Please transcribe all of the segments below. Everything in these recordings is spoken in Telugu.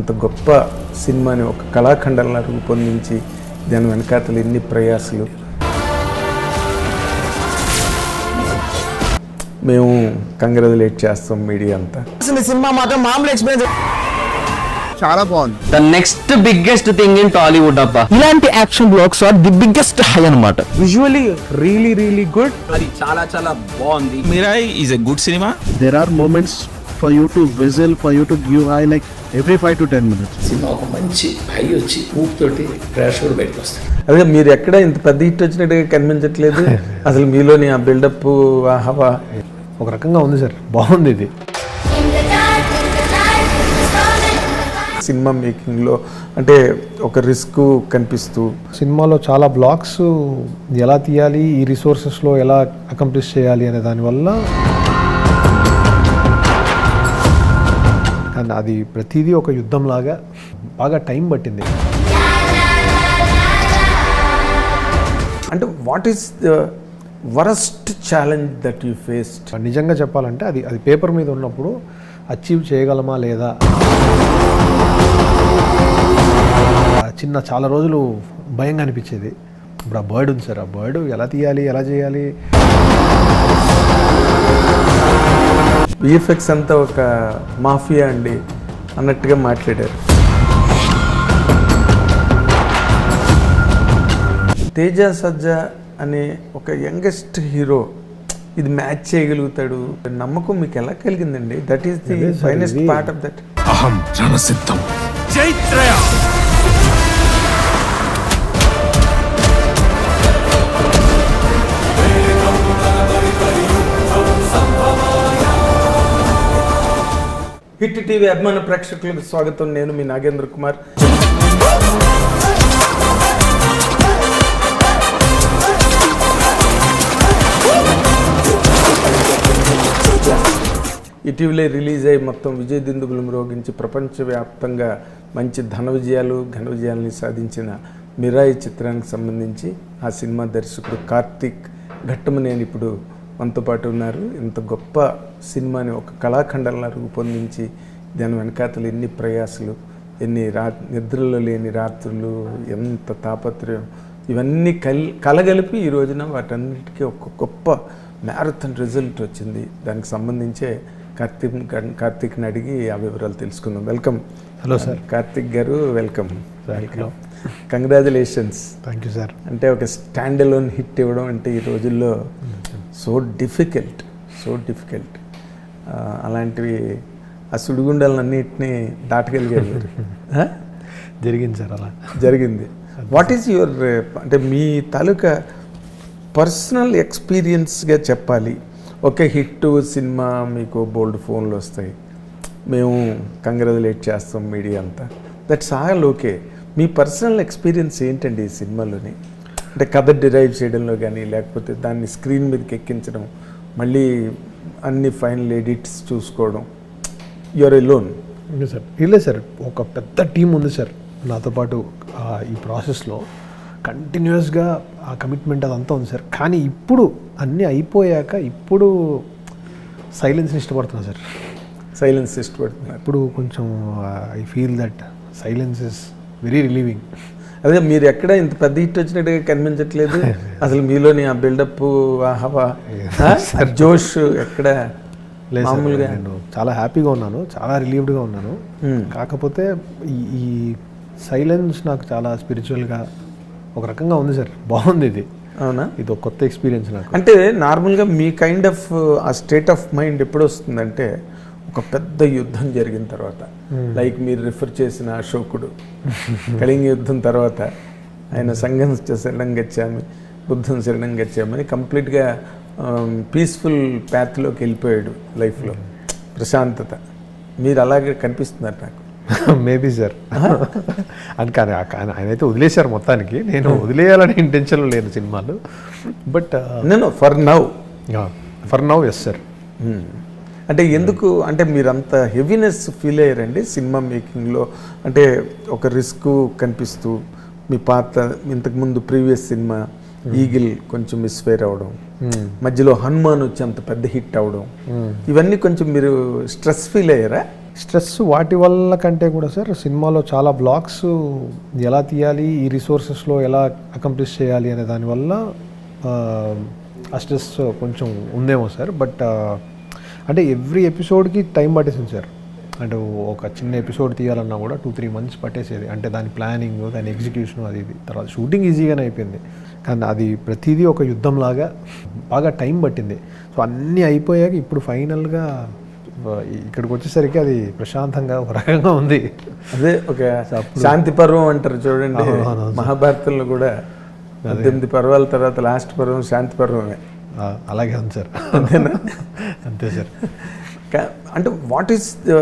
ఇంత గొప్ప సినిమాని ఒక కళాఖండంలా రూపొందించి దాని వెనకాతలు ఎన్ని ప్రయాసాలు. మేము కంగ్రాచులేట్ చేస్తాం మీడియా అంతా. సినిమా మాత్రం మామూలు ఎక్స్పీరియన్స్ చాలా బాగుంది. The next biggest thing in Tollywood అబ్బా. ఇలాంటి action blocks are the biggest high అన్నమాట. Visually really good. అది చాలా చాలా బాగుంది. Mirai is a good cinema. There are moments for you to whistle, for you to give high like every 5 to 10 minutes. Cinema ఒక మంచి హై వచ్చి ఊపుతోటి ప్రేక్షకుడు బయటకు వస్తాడు. అదే మీరు ఎక్కడ ఇంత పెద్ద హిట్ వచ్చినట్టుగా కనిపించట్లేదు. అసలు మీలోని ఆ బిల్డప్ ఆ హవా ఒక రకంగా ఉంది సార్, బాగుంది ఇది. సినిమా మేకింగ్లో అంటే ఒక రిస్క్ కనిపిస్తూ సినిమాలో చాలా బ్లాక్స్ ఎలా తీయాలి, ఈ రిసోర్సెస్లో ఎలా అకంప్లిష్ చేయాలి అనే దానివల్ల అండ్ అది ప్రతిదీ ఒక యుద్ధంలాగా బాగా టైం పట్టింది. అంటే what is the worst challenge that you faced? నిజంగా చెప్పాలంటే అది పేపర్ మీద ఉన్నప్పుడు అచీవ్ చేయగలమా లేదా చిన్న చాలా రోజులు భయంగా అనిపించేది. ఇప్పుడు ఆ బర్డ్ ఉంది సార్, ఆ బర్డ్ ఎలా తీయాలి, ఎలా చేయాలి. విఎఫ్ఎక్స్ అంతా ఒక మాఫియా అండి అన్నట్టుగా మాట్లాడారు. తేజ సజ్జా అనే ఒక యంగెస్ట్ హీరో ఇది మ్యాచ్ చేయగలుగుతాడు నమ్మకం మీకు ఎలా కలిగిందండి? That is the finest part of that. అహం రణసిద్ధం జైత్రయ. హిట్ టీవీ అభిమాన ప్రేక్షకులకు స్వాగతం. నేను మీ నాగేంద్ర కుమార్. ఇటీవలే రిలీజ్ అయ్యి మొత్తం విజయదుందుబులు మ్రోగించి ప్రపంచవ్యాప్తంగా మంచి ఘన విజయాలని సాధించిన మిరాయి చిత్రానికి సంబంధించి ఆ సినిమా దర్శకుడు కార్తీక్ ఘట్టమనేని ఇప్పుడు మనతో పాటు ఉన్నారు. ఇంత గొప్ప సినిమాని ఒక కళాఖండంలా రూపొందించి దాని వెనకాతలు ఎన్ని ప్రయాసాలు, ఎన్ని నిద్రలో లేని రాత్రులు, ఎంత తాపత్రయం, ఇవన్నీ కలగలిపి ఈ రోజున వాటన్నిటికీ ఒక గొప్ప మ్యారథాన్ రిజల్ట్ వచ్చింది. దానికి సంబంధించే కార్తీక్ని అడిగి ఆ వివరాలు తెలుసుకుందాం. వెల్కమ్. Hello sir. కార్తీక్ గారు welcome. Congratulations. Thank you sir. అంటే ఒక స్టాండ్ అలోన్ హిట్ ఇవ్వడం అంటే ఈ రోజుల్లో సో డిఫికల్ట్. అలాంటివి ఆ సుడిగుండాలన్నింటినీ దాటగలిగారు. జరిగింది సార్, అలా జరిగింది. వాట్ ఈజ్ యువర్ అంటే మీ తాలూకా పర్సనల్ ఎక్స్పీరియన్స్గా చెప్పాలి. ఓకే, హిట్ సినిమా మీకు బోల్డ్ ఫోన్లు వస్తాయి, మేము కంగ్రాచులేట్ చేస్తాం మీడియా అంతా, that's all okay. Me personal experience ఏంటండి ఈ సినిమాలోని? అంటే కథ డిరైవ్ చేయడంలో కానీ, లేకపోతే దాన్ని స్క్రీన్ మీదకి ఎక్కించడం, మళ్ళీ అన్ని ఫైనల్ ఎడిట్స్ చూసుకోవడం. Your alone? సార్ ఇల్లే సార్, ఒక పెద్ద టీం ఉంది సార్ నాతో పాటు ఈ ప్రాసెస్లో. కంటిన్యూస్గా ఆ కమిట్మెంట్ అదంతా ఉంది సార్. కానీ ఇప్పుడు అన్నీ అయిపోయాక ఇప్పుడు సైలెన్స్ని ఇష్టపడుతున్నా సార్. సైలెన్స్ ఇష్టపడుతున్నారు ఇప్పుడు కొంచెం I feel that silence is very relieving. అదే మీరు ఎక్కడ ఇంత పెద్ద హిట్ వచ్చినట్టుగా కనిపించట్లేదు. అసలు మీలోని ఆ బిల్డప్, ఆ హవా, జోష్ ఎక్కడ? మామూలుగా నేను చాలా హ్యాపీగా ఉన్నాను, చాలా రిలీవ్డ్గా ఉన్నాను. కాకపోతే ఈ సైలెన్స్ నాకు చాలా స్పిరిచువల్గా ఒక రకంగా ఉంది సార్, బాగుంది ఇది. అవునా? ఇది ఒక కొత్త ఎక్స్పీరియన్స్ నాకు. అంటే నార్మల్గా మీ కైండ్ ఆఫ్ ఆ స్టేట్ ఆఫ్ మైండ్ ఎప్పుడు వస్తుందంటే ఒక పెద్ద యుద్ధం జరిగిన తర్వాత, లైక్ మీరు రిఫర్ చేసిన అశోకుడు కళింగ యుద్ధం తర్వాత ఆయన సంఘం శరణం గచ్చామి, బుద్ధం శరణం గచ్చామని కంప్లీట్గా పీస్ఫుల్ ప్యాత్లోకి వెళ్ళిపోయాడు లైఫ్లో, ప్రశాంతత. మీరు అలాగే కనిపిస్తున్నారు నాకు. Maybe sir. అని కానీ ఆయనైతే వదిలేశారు మొత్తానికి. నేను వదిలేయాలనే ఇంటెన్షన్లో లేను సినిమాలు. బట్ నేను ఫర్ నౌ ఎస్ సార్. అంటే ఎందుకు అంటే మీరు అంత హెవీనెస్ ఫీల్ అయ్యారండి సినిమా మేకింగ్లో? అంటే ఒక రిస్క్ కనిపిస్తూ మీ పాత ఇంతకుముందు ప్రీవియస్ సినిమా ఈగిల్ కొంచెం మిస్ఫైర్ అవడం, మధ్యలో హనుమాన్ వచ్చి అంత పెద్ద హిట్ అవడం, ఇవన్నీ కొంచెం మీరు స్ట్రెస్ ఫీల్ అయ్యారా? స్ట్రెస్ వాటి వల్ల కంటే కూడా సార్ సినిమాలో చాలా బ్లాక్స్ ఎలా తీయాలి, ఈ రిసోర్సెస్లో ఎలా అకంప్లిష్ చేయాలి అనే దానివల్ల ఆ స్ట్రెస్ కొంచెం ఉందేమో సార్. బట్ అంటే ఎవ్రీ ఎపిసోడ్కి టైం పట్టేసింది సార్. అంటే ఒక చిన్న ఎపిసోడ్ తీయాలన్నా కూడా 2-3 months పట్టేసేది. అంటే దాని ప్లానింగ్, దాని ఎగ్జిక్యూషన్, అది తర్వాత షూటింగ్ ఈజీగానే అయిపోయింది, కానీ అది ప్రతిదీ ఒక యుద్ధంలాగా బాగా టైం పట్టింది. సో అన్నీ అయిపోయాక ఇప్పుడు ఫైనల్గా ఇక్కడికి వచ్చేసరికి అది ప్రశాంతంగా ఒక రకంగా ఉంది. అదే ఒక శాంతి పర్వం అంటారు చూడండి, మహాభారతంలో కూడా 18 పర్వాల తర్వాత లాస్ట్ పర్వం శాంతి పర్వమే. అలాగే ఉంది సార్. అంతేనా? అంతే సార్. అంటే what is the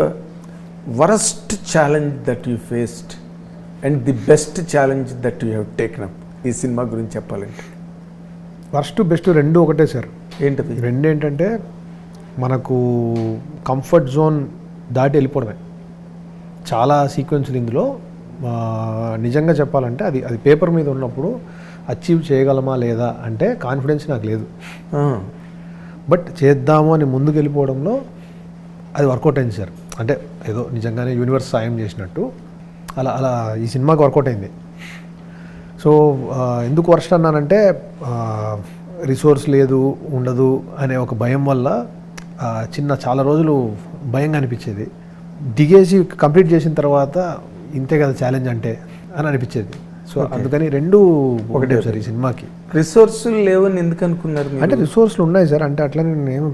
worst challenge that you faced and the best challenge that you have taken up ఈ సినిమా గురించి చెప్పాలంటే? వర్స్ట్ బెస్ట్ రెండు ఒకటే సార్. ఏంటది? రెండు ఏంటంటే మనకు కంఫర్ట్ జోన్ దాటి వెళ్ళిపోవడమే. చాలా సీక్వెన్స్లు ఇందులో నిజంగా చెప్పాలంటే అది పేపర్ మీద ఉన్నప్పుడు అచీవ్ చేయగలమా లేదా అంటే కాన్ఫిడెన్స్ నాకు లేదు. బట్ చేద్దాము అని ముందుకు వెళ్ళిపోవడంలో అది వర్కౌట్ అయింది సార్. అంటే ఏదో నిజంగానే యూనివర్స్ సాయం చేసినట్టు అలా ఈ సినిమాకి వర్కౌట్ అయింది. సో ఎందుకు వర్స్ట్ అన్నానంటే రిసోర్స్ లేదు, ఉండదు అనే ఒక భయం వల్ల చాలా రోజులు భయంగా అనిపించేది. దిగేసి కంప్లీట్ చేసిన తర్వాత ఇంతే కదా ఛాలెంజ్ అంటే అని అనిపించేది. సో అందుకని రెండు ఒకటే సార్ ఈ సినిమాకి. రిసోర్సులు లేవని ఎందుకు అనుకున్నారు? అంటే రిసోర్స్లు ఉన్నాయి సార్. అంటే అట్లా నేను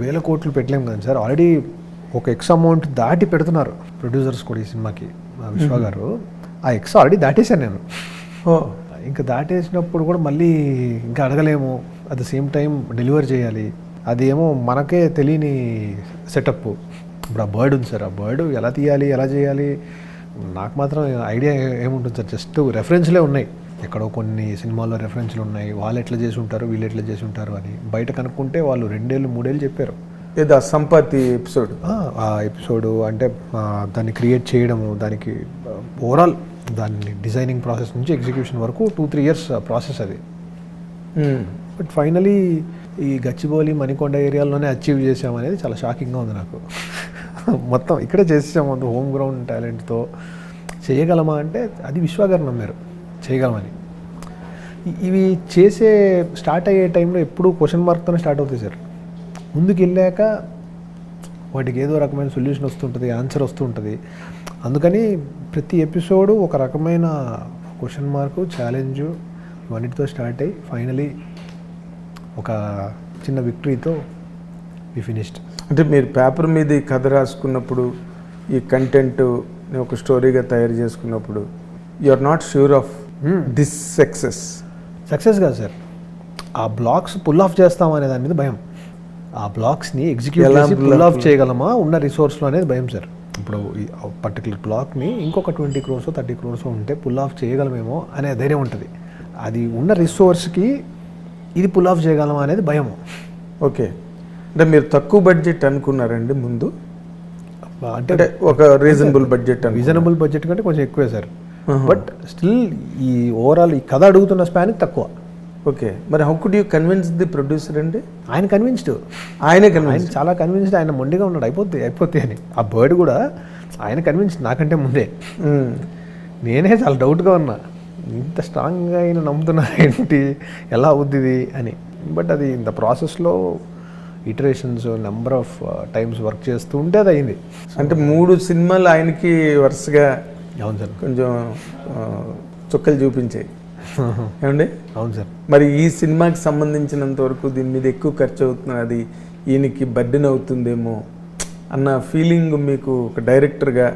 వేల కోట్లు పెట్టలేము కదా సార్. ఆల్రెడీ ఒక ఎక్స్ అమౌంట్ దాటి పెడుతున్నారు ప్రొడ్యూసర్స్ కూడా ఈ సినిమాకి. విశ్వ గారు ఆ ఎక్స్ ఆల్రెడీ దాటేశాను నేను. ఇంకా దాటేసినప్పుడు కూడా మళ్ళీ ఇంకా అడగలేము. At the same time deliver చేయాలి. అది ఏమో మనకే తెలియని సెటప్. ఇప్పుడు ఆ బర్డ్ ఉంది సార్, ఆ బర్డ్ ఎలా తీయాలి, ఎలా చేయాలి నాకు మాత్రం ఐడియా ఏముంటుంది సార్. జస్ట్ రెఫరెన్స్లే ఉన్నాయి, ఎక్కడో కొన్ని సినిమాల్లో రెఫరెన్స్లు ఉన్నాయి. వాళ్ళు ఎట్లా చేసి ఉంటారు, వీళ్ళు ఎట్లా చేసి ఉంటారు అని బయట కనుక్కుంటే వాళ్ళు 2-3 చెప్పారు. ఏదో సంపత్తి ఎపిసోడ్, ఆ ఎపిసోడు అంటే దాన్ని క్రియేట్ చేయడము, దానికి ఓవరాల్ దాన్ని డిజైనింగ్ ప్రాసెస్ నుంచి ఎగ్జిక్యూషన్ వరకు 2-3 years ప్రాసెస్ అది. బట్ ఫైనలీ ఈ గచ్చిబౌలి మణికొండ ఏరియాలోనే అచీవ్ చేసామనేది చాలా షాకింగ్గా ఉంది నాకు. మొత్తం ఇక్కడే చేసేసాము, అంత హోమ్ గ్రౌండ్ టాలెంట్తో చేయగలమా అంటే అది విశ్వగారు నమ్మారు చేయగలమని. ఇవి చేసే స్టార్ట్ అయ్యే టైంలో ఎప్పుడూ క్వశ్చన్ మార్క్తోనే స్టార్ట్ అవుతాయి సార్. ముందుకు వెళ్ళాక వాటికి ఏదో రకమైన సొల్యూషన్ వస్తుంటుంది, ఆన్సర్ వస్తుంటుంది. అందుకని ప్రతి ఎపిసోడు ఒక రకమైన క్వశ్చన్ మార్కు, ఛాలెంజు ఇవన్నిటితో స్టార్ట్ అయ్యి ఫైనలీ ఒక చిన్న విక్టరీతో వి ఫినిష్డ్. అంటే మీరు పేపర్ మీద ఈ కథ రాసుకున్నప్పుడు, ఈ కంటెంట్ ఒక స్టోరీగా తయారు చేసుకున్నప్పుడు you are not sure of this success కాదు సార్. ఆ బ్లాక్స్ పుల్ ఆఫ్ చేస్తామనే దాని మీద భయం. ఆ బ్లాక్స్ని ఎగ్జిక్యూట్ చేసి పుల్ ఆఫ్ చేయగలమా ఉన్న రిసోర్స్లో అనేది భయం సార్. ఇప్పుడు ఈ పర్టికులర్ బ్లాక్ని ఇంకొక 20 crores 30 crores ఉంటే పుల్ ఆఫ్ చేయగలమేమో అనే ధైర్యం ఉంటుంది. అది ఉన్న రిసోర్స్కి ఇది పుల్ ఆఫ్ చేయగలమా అనేది భయము. ఓకే, అంటే మీరు తక్కువ బడ్జెట్ అనుకున్నారండి ముందు? అంటే ఒక రీజనబుల్ బడ్జెట్ కంటే కొంచెం ఎక్కువే సార్. బట్ స్టిల్ ఈ ఓవరాల్ ఈ కథ అడుగుతున్న స్పాన్కి తక్కువ. ఓకే, మరి how could you convince the producer అండి? ఆయన కన్విన్స్డ్, ఆయన చాలా కన్విన్స్డ్. ఆయన మొండిగా ఉన్నాడు అయిపోతే అని. ఆ బర్డ్ కూడా ఆయన కన్విన్స్డ్ నాకంటే ముందే. నేనే చాలా డౌట్గా ఉన్నా, ఇంత స్ట్రాంగ్గా ఆయన నమ్ముతున్నా ఏంటి, ఎలా అవుద్ది ఇది అని. బట్ అది ఇంత ప్రాసెస్లో iterations, number of times work చేస్తూ ఉంటే అది అయింది. అంటే 3 సినిమాలు ఆయనకి వరుసగా అవును సార్ కొంచెం చుక్కలు చూపించాయి ఏమండి? అవును సార్. మరి ఈ సినిమాకి సంబంధించినంత వరకు దీని మీద ఎక్కువ ఖర్చు అవుతున్నది, ఈయనకి బర్డెన్ అవుతుందేమో అన్న ఫీలింగ్ మీకు ఒక డైరెక్టర్గా?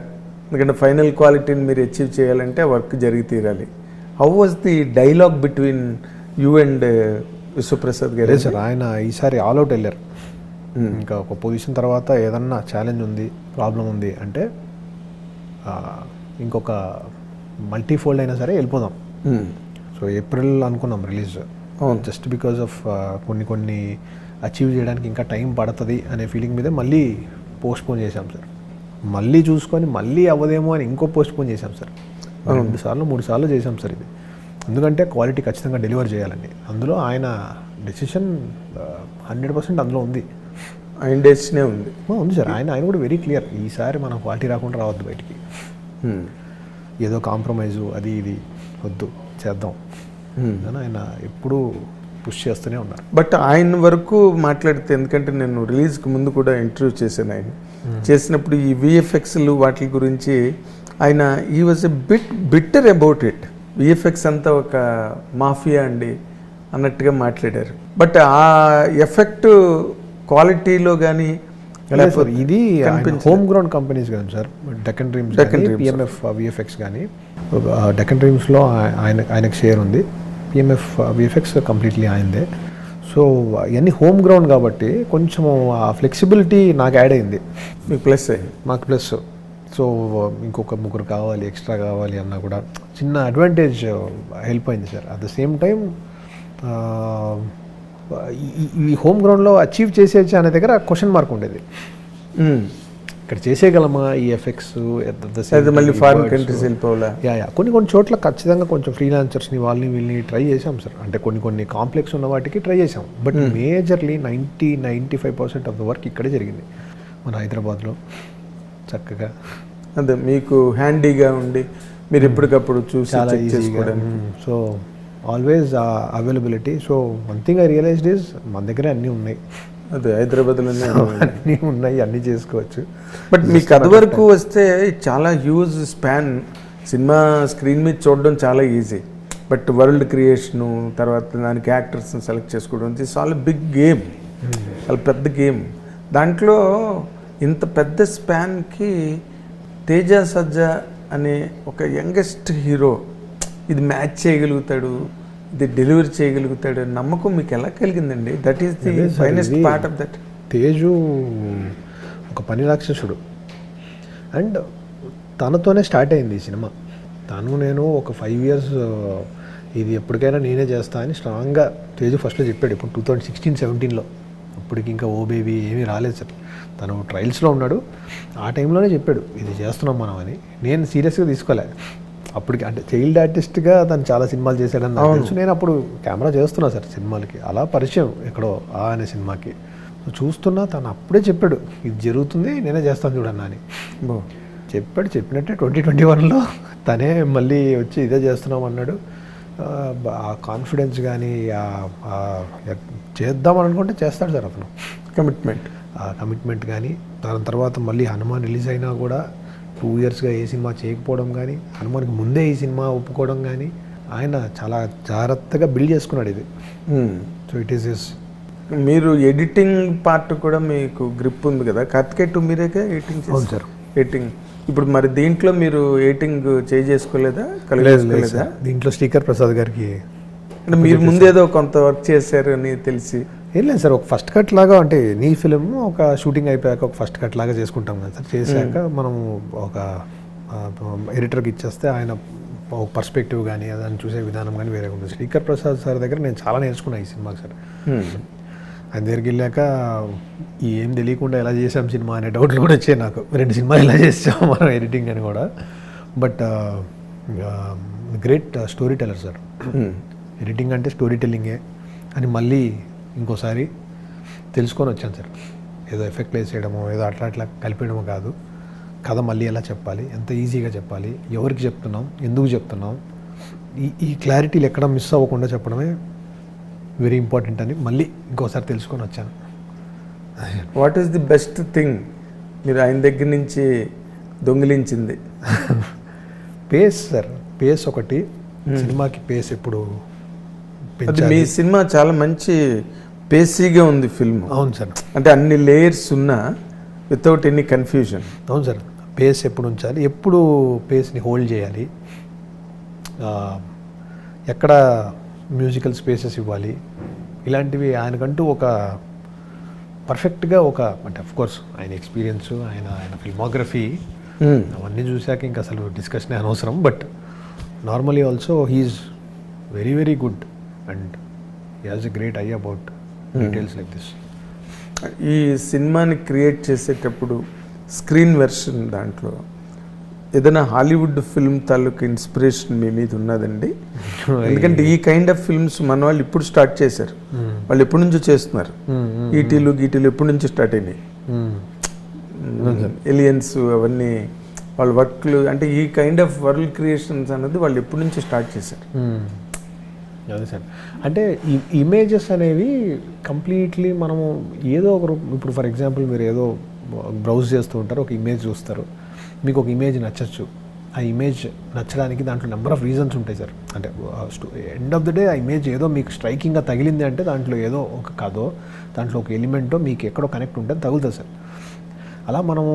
ఎందుకంటే ఫైనల్ క్వాలిటీని మీరు అచీవ్ చేయాలంటే ఆ వర్క్ జరిగి తీరాలి. How was the dialogue between you and Vishwaprasad గారు? సార్ ఆయన ఈసారి ఆల్అవుట్ వెళ్ళారు. ఇంకా ఒక పొజిషన్ తర్వాత ఏదన్నా ఛాలెంజ్ ఉంది, ప్రాబ్లం ఉంది అంటే ఇంకొక మల్టీఫోల్డ్ అయినా సరే వెళ్ళిపోదాం. సో ఏప్రిల్ అనుకున్నాం రిలీజ్. జస్ట్ బికాజ్ ఆఫ్ కొన్ని అచీవ్ చేయడానికి ఇంకా టైం పడుతుంది అనే ఫీలింగ్ మీద మళ్ళీ పోస్ట్పోన్ చేశాం సార్. మళ్ళీ చూసుకొని మళ్ళీ అవ్వదేమో అని ఇంకో పోస్ట్పోన్ చేశాం సార్. 2 సార్లు 3 సార్లు చేశాం సార్ ఇది. ఎందుకంటే క్వాలిటీ ఖచ్చితంగా డెలివర్ చేయాలండి. అందులో ఆయన డెసిషన్ 100% అందులో ఉంది. ఆయన డెసిషనే ఉంది. ఉంది సార్. ఆయన కూడా వెరీ క్లియర్, ఈసారి మనం క్వాలిటీ రాకుండా రావద్దు బయటికి, ఏదో కాంప్రమైజు అది ఇది వద్దు, చేద్దాం అని ఆయన ఎప్పుడూ పుష్ చేస్తూనే ఉన్నారు. బట్ ఆయన వరకు మాట్లాడితే, ఎందుకంటే నేను రిలీజ్కి ముందు కూడా ఇంటర్వ్యూ చేశాను ఆయన, చేసినప్పుడు ఈ విఎఫ్ఎక్స్లు వాటి గురించి ఆయన ఈ was a bitter about it. VFX అంతా ఒక మాఫియా అండి అన్నట్టుగా మాట్లాడారు. బట్ ఆ ఎఫెక్ట్ క్వాలిటీలో కానీ ఇది హోమ్ గ్రౌండ్ కంపెనీస్ కానీ sir, Deccan dreams, PMF VFX కానీ, డెక్కన్ డ్రీమ్స్లో ఆయనకు షేర్ ఉంది, పిఎంఎఫ్ విఎఫ్ఎక్స్ కంప్లీట్లీ ఆయనదే. సో ఇవన్నీ హోమ్ గ్రౌండ్ కాబట్టి కొంచెం ఆ ఫ్లెక్సిబిలిటీ నాకు యాడ్ అయింది, మీకు ప్లస్ అయింది, మాకు ప్లస్. సో ఇంకొక ముగ్గురు కావాలి, ఎక్స్ట్రా కావాలి అన్నా కూడా చిన్న అడ్వాంటేజ్ హెల్ప్ అయింది sir. At the same time ఈ హోమ్ గ్రౌండ్లో అచీవ్ చేసేయచ్చు అనే దగ్గర క్వశ్చన్ మార్క్ ఉండేది. ఇక్కడ చేసేయగలమా ఈ ఎఫెక్ట్స్, మళ్ళీ ఫారిన్ కంట్రీస్ వెళ్ళిపోవాలా? కొన్ని చోట్ల ఖచ్చితంగా కొంచెం ఫ్రీలాన్సర్స్ని వీళ్ళని ట్రై చేసాం సార్. అంటే కొన్ని కాంప్లెక్స్ ఉన్న వాటికి ట్రై చేసాం. But majorly 95% of the work ఇక్కడే జరిగింది మన హైదరాబాద్లో చక్కగా. అదే మీకు హ్యాండీగా ఉండి మీరు ఎప్పటికప్పుడు చూసి చాలా ఈజీగా. So always availability. So one thing I realised is మన దగ్గర అన్నీ ఉన్నాయి. అదే హైదరాబాద్లో అన్నీ ఉన్నాయి, అన్నీ చేసుకోవచ్చు. బట్ మీ కథ వరకు వస్తే చాలా హ్యూజ్ స్పాన్. సినిమా స్క్రీన్ మీద చూడడం చాలా ఈజీ, బట్ వరల్డ్ క్రియేషను, తర్వాత దానికి యాక్టర్స్ని సెలెక్ట్ చేసుకోవడం, దిస్ ఆల్ బిగ్ గేమ్, చాలా పెద్ద గేమ్. దాంట్లో ఇంత పెద్ద స్పాన్కి తేజ సజ్జా అనే ఒక యంగెస్ట్ హీరో ఇది మ్యాచ్ చేయగలుగుతాడు, ఇది డెలివరీ చేయగలుగుతాడు నమ్మకం మీకు ఎలా కలిగిందండి? That is the finest part of that. Teju ఒక పని రాక్షసుడు, అండ్ తనతోనే స్టార్ట్ అయింది ఈ సినిమా. నేను ఒక 5 years ఇది ఎప్పటికైనా నేనే చేస్తా అని స్ట్రాంగ్గా తేజు ఫస్ట్లో చెప్పాడు. ఇప్పుడు 2016-17లో, అప్పటికి ఇంకా ఓ బేబీ ఏమీ రాలేదు సార్. తను ట్రయల్స్లో ఉన్నాడు. ఆ టైంలోనే చెప్పాడు ఇది చేస్తున్నాం మనం అని. నేను సీరియస్గా తీసుకోలే అప్పటికి. అంటే చైల్డ్ ఆర్టిస్ట్గా తను చాలా సినిమాలు చేశాడని నాకు తెలుసు. నేను అప్పుడు కెమెరా చేస్తున్నా సార్ సినిమాలకి, అలా పరిచయం ఎక్కడో అనే సినిమాకి. చూస్తున్నా తను అప్పుడే చెప్పాడు ఇది జరుగుతుంది, నేనే చేస్తాను చూడన్నా అని చెప్పినట్టే 2021లో తనే మళ్ళీ వచ్చి ఇదే చేస్తున్నాం అన్నాడు. ఆ కాన్ఫిడెన్స్ కానీ చేద్దామని అనుకుంటే చేస్తాడు సార్ అతను. కమిట్మెంట్ కానీ, దాని తర్వాత మళ్ళీ హనుమాన్ రిలీజ్ అయినా కూడా 2 yearsగా ఏ సినిమా చేయకపోవడం కానీ, హనుమాన్కి ముందే ఈ సినిమా ఒప్పుకోవడం కానీ, ఆయన చాలా జాగ్రత్తగా బిల్డ్ చేసుకున్నాడు ఇది. సో ఇట్ ఈస్ మీరు ఎడిటింగ్ పార్ట్ కూడా మీకు గ్రిప్ ఉంది కదా, కార్తికేయ 2 మీరేగా ఎడిటింగ్ చేశారు? ఎడిటింగ్ ఇప్పుడు మరి దీంట్లో మీరు ఎడిటింగ్ చేసుకోలేదా? కలిగేసుకోలేదా? దీంట్లో శ్రీకర్ ప్రసాద్ గారికి అంటే మీరు ముందేదో కొంత వర్క్ చేశారు అని తెలిసి. ఏం లేదు సార్, ఒక ఫస్ట్ కట్ లాగా, అంటే నీ ఫిలిం ఒక షూటింగ్ అయిపోయాక ఒక ఫస్ట్ కట్ లాగా చేసుకుంటాం కదా సార్. చేశాక మనం ఒక ఎడిటర్కి ఇచ్చేస్తే ఆయన ఒక పర్స్పెక్టివ్ కానీ దాన్ని చూసే విధానం కానీ వేరే ఉంటుంది. శ్రీకర్ ప్రసాద్ సార్ దగ్గర నేను చాలా నేర్చుకున్నాను ఈ సినిమాకి సార్. ఆయన దగ్గరికి వెళ్ళాక ఏం తెలియకుండా ఎలా చేసాం సినిమా అనే డౌట్లు కూడా వచ్చాయి నాకు. 2 సినిమాలు ఎలా చేసాం మనం ఎడిటింగ్ అని కూడా. But great story teller sir. Editing అంటే స్టోరీ టెల్లింగే అని మళ్ళీ ఇంకోసారి తెలుసుకొని వచ్చాను సార్. ఏదో ఎఫెక్ట్ వేసేయడమో ఏదో అట్లా కలిపేయడమో కాదు, కథ మళ్ళీ ఎలా చెప్పాలి, ఎంత ఈజీగా చెప్పాలి, ఎవరికి చెప్తున్నాం, ఎందుకు చెప్తున్నాం, ఈ క్లారిటీలు ఎక్కడ మిస్ అవ్వకుండా చెప్పడమే వెరీ ఇంపార్టెంట్ అని మళ్ళీ ఇంకోసారి తెలుసుకొని వచ్చాను. What is the best thing మీరు ఆయన దగ్గర నుంచి దొంగిలించింది? Pace sir. పేస్ ఒకటి, సినిమాకి పేస్ ఎప్పుడు అది మీ సినిమా చాలా మంచి పేసీగా ఉంది ఫిల్మ్. అవును సార్. అంటే అన్ని లేయర్స్ ఉన్నా వితౌట్ ఎనీ కన్ఫ్యూజన్. అవును సార్. పేస్ ఎప్పుడు ఉంచాలి, ఎప్పుడు పేస్ని హోల్డ్ చేయాలి, ఎక్కడ మ్యూజికల్ స్పేసెస్ ఇవ్వాలి, ఇలాంటివి ఆయనకంటూ ఒక పర్ఫెక్ట్గా ఒక, అంటే అఫ్కోర్స్ ఆయన ఎక్స్పీరియన్స్, ఆయన ఫిల్మోగ్రఫీ అవన్నీ చూశాక ఇంకా అసలు డిస్కషన్ అనవసరం. But normally also he is very very good and he has a great eye about details like this. ఈ సినిమాని క్రియేట్ చేసేటప్పుడు స్క్రీన్ వెర్షన్ దాంట్లో ఏదైనా హాలీవుడ్ ఫిల్మ్ తాలూకు ఇన్స్పిరేషన్ మీ మీద ఉన్నదండి? ఎందుకంటే ఈ కైండ్ ఆఫ్ ఫిల్మ్స్ మన వాళ్ళు ఇప్పుడు స్టార్ట్ చేశారు, వాళ్ళు ఎప్పటి నుంచో చేస్తున్నారు. ఈటీలు గీటీలు ఎప్పటి నుంచి స్టార్ట్ అయినాయి, ఎలియన్స్ అవన్నీ వాళ్ళ వర్క్లు, అంటే ఈ కైండ్ ఆఫ్ వరల్డ్ క్రియేషన్స్ అన్నది వాళ్ళు ఎప్పటి నుంచి స్టార్ట్ చేశారు. అదే సార్, అంటే ఈ ఇమేజెస్ అనేవి కంప్లీట్లీ మనము ఏదో ఒక ఇప్పుడు ఫర్ ఎగ్జాంపుల్ మీరు ఏదో బ్రౌజ్ చేస్తూ ఉంటారు, ఒక ఇమేజ్ చూస్తారు, మీకు ఒక ఇమేజ్ నచ్చచ్చు. ఆ ఇమేజ్ నచ్చడానికి దాంట్లో నెంబర్ ఆఫ్ రీజన్స్ ఉంటాయి సార్. అంటే ఎండ్ ఆఫ్ ద డే ఆ ఇమేజ్ ఏదో మీకు స్ట్రైకింగ్గా తగిలింది అంటే దాంట్లో ఏదో ఒక కథో, దాంట్లో ఒక ఎలిమెంటో మీకు ఎక్కడో కనెక్ట్ ఉంటుంది, తగులుతుంది సార్. అలా మనము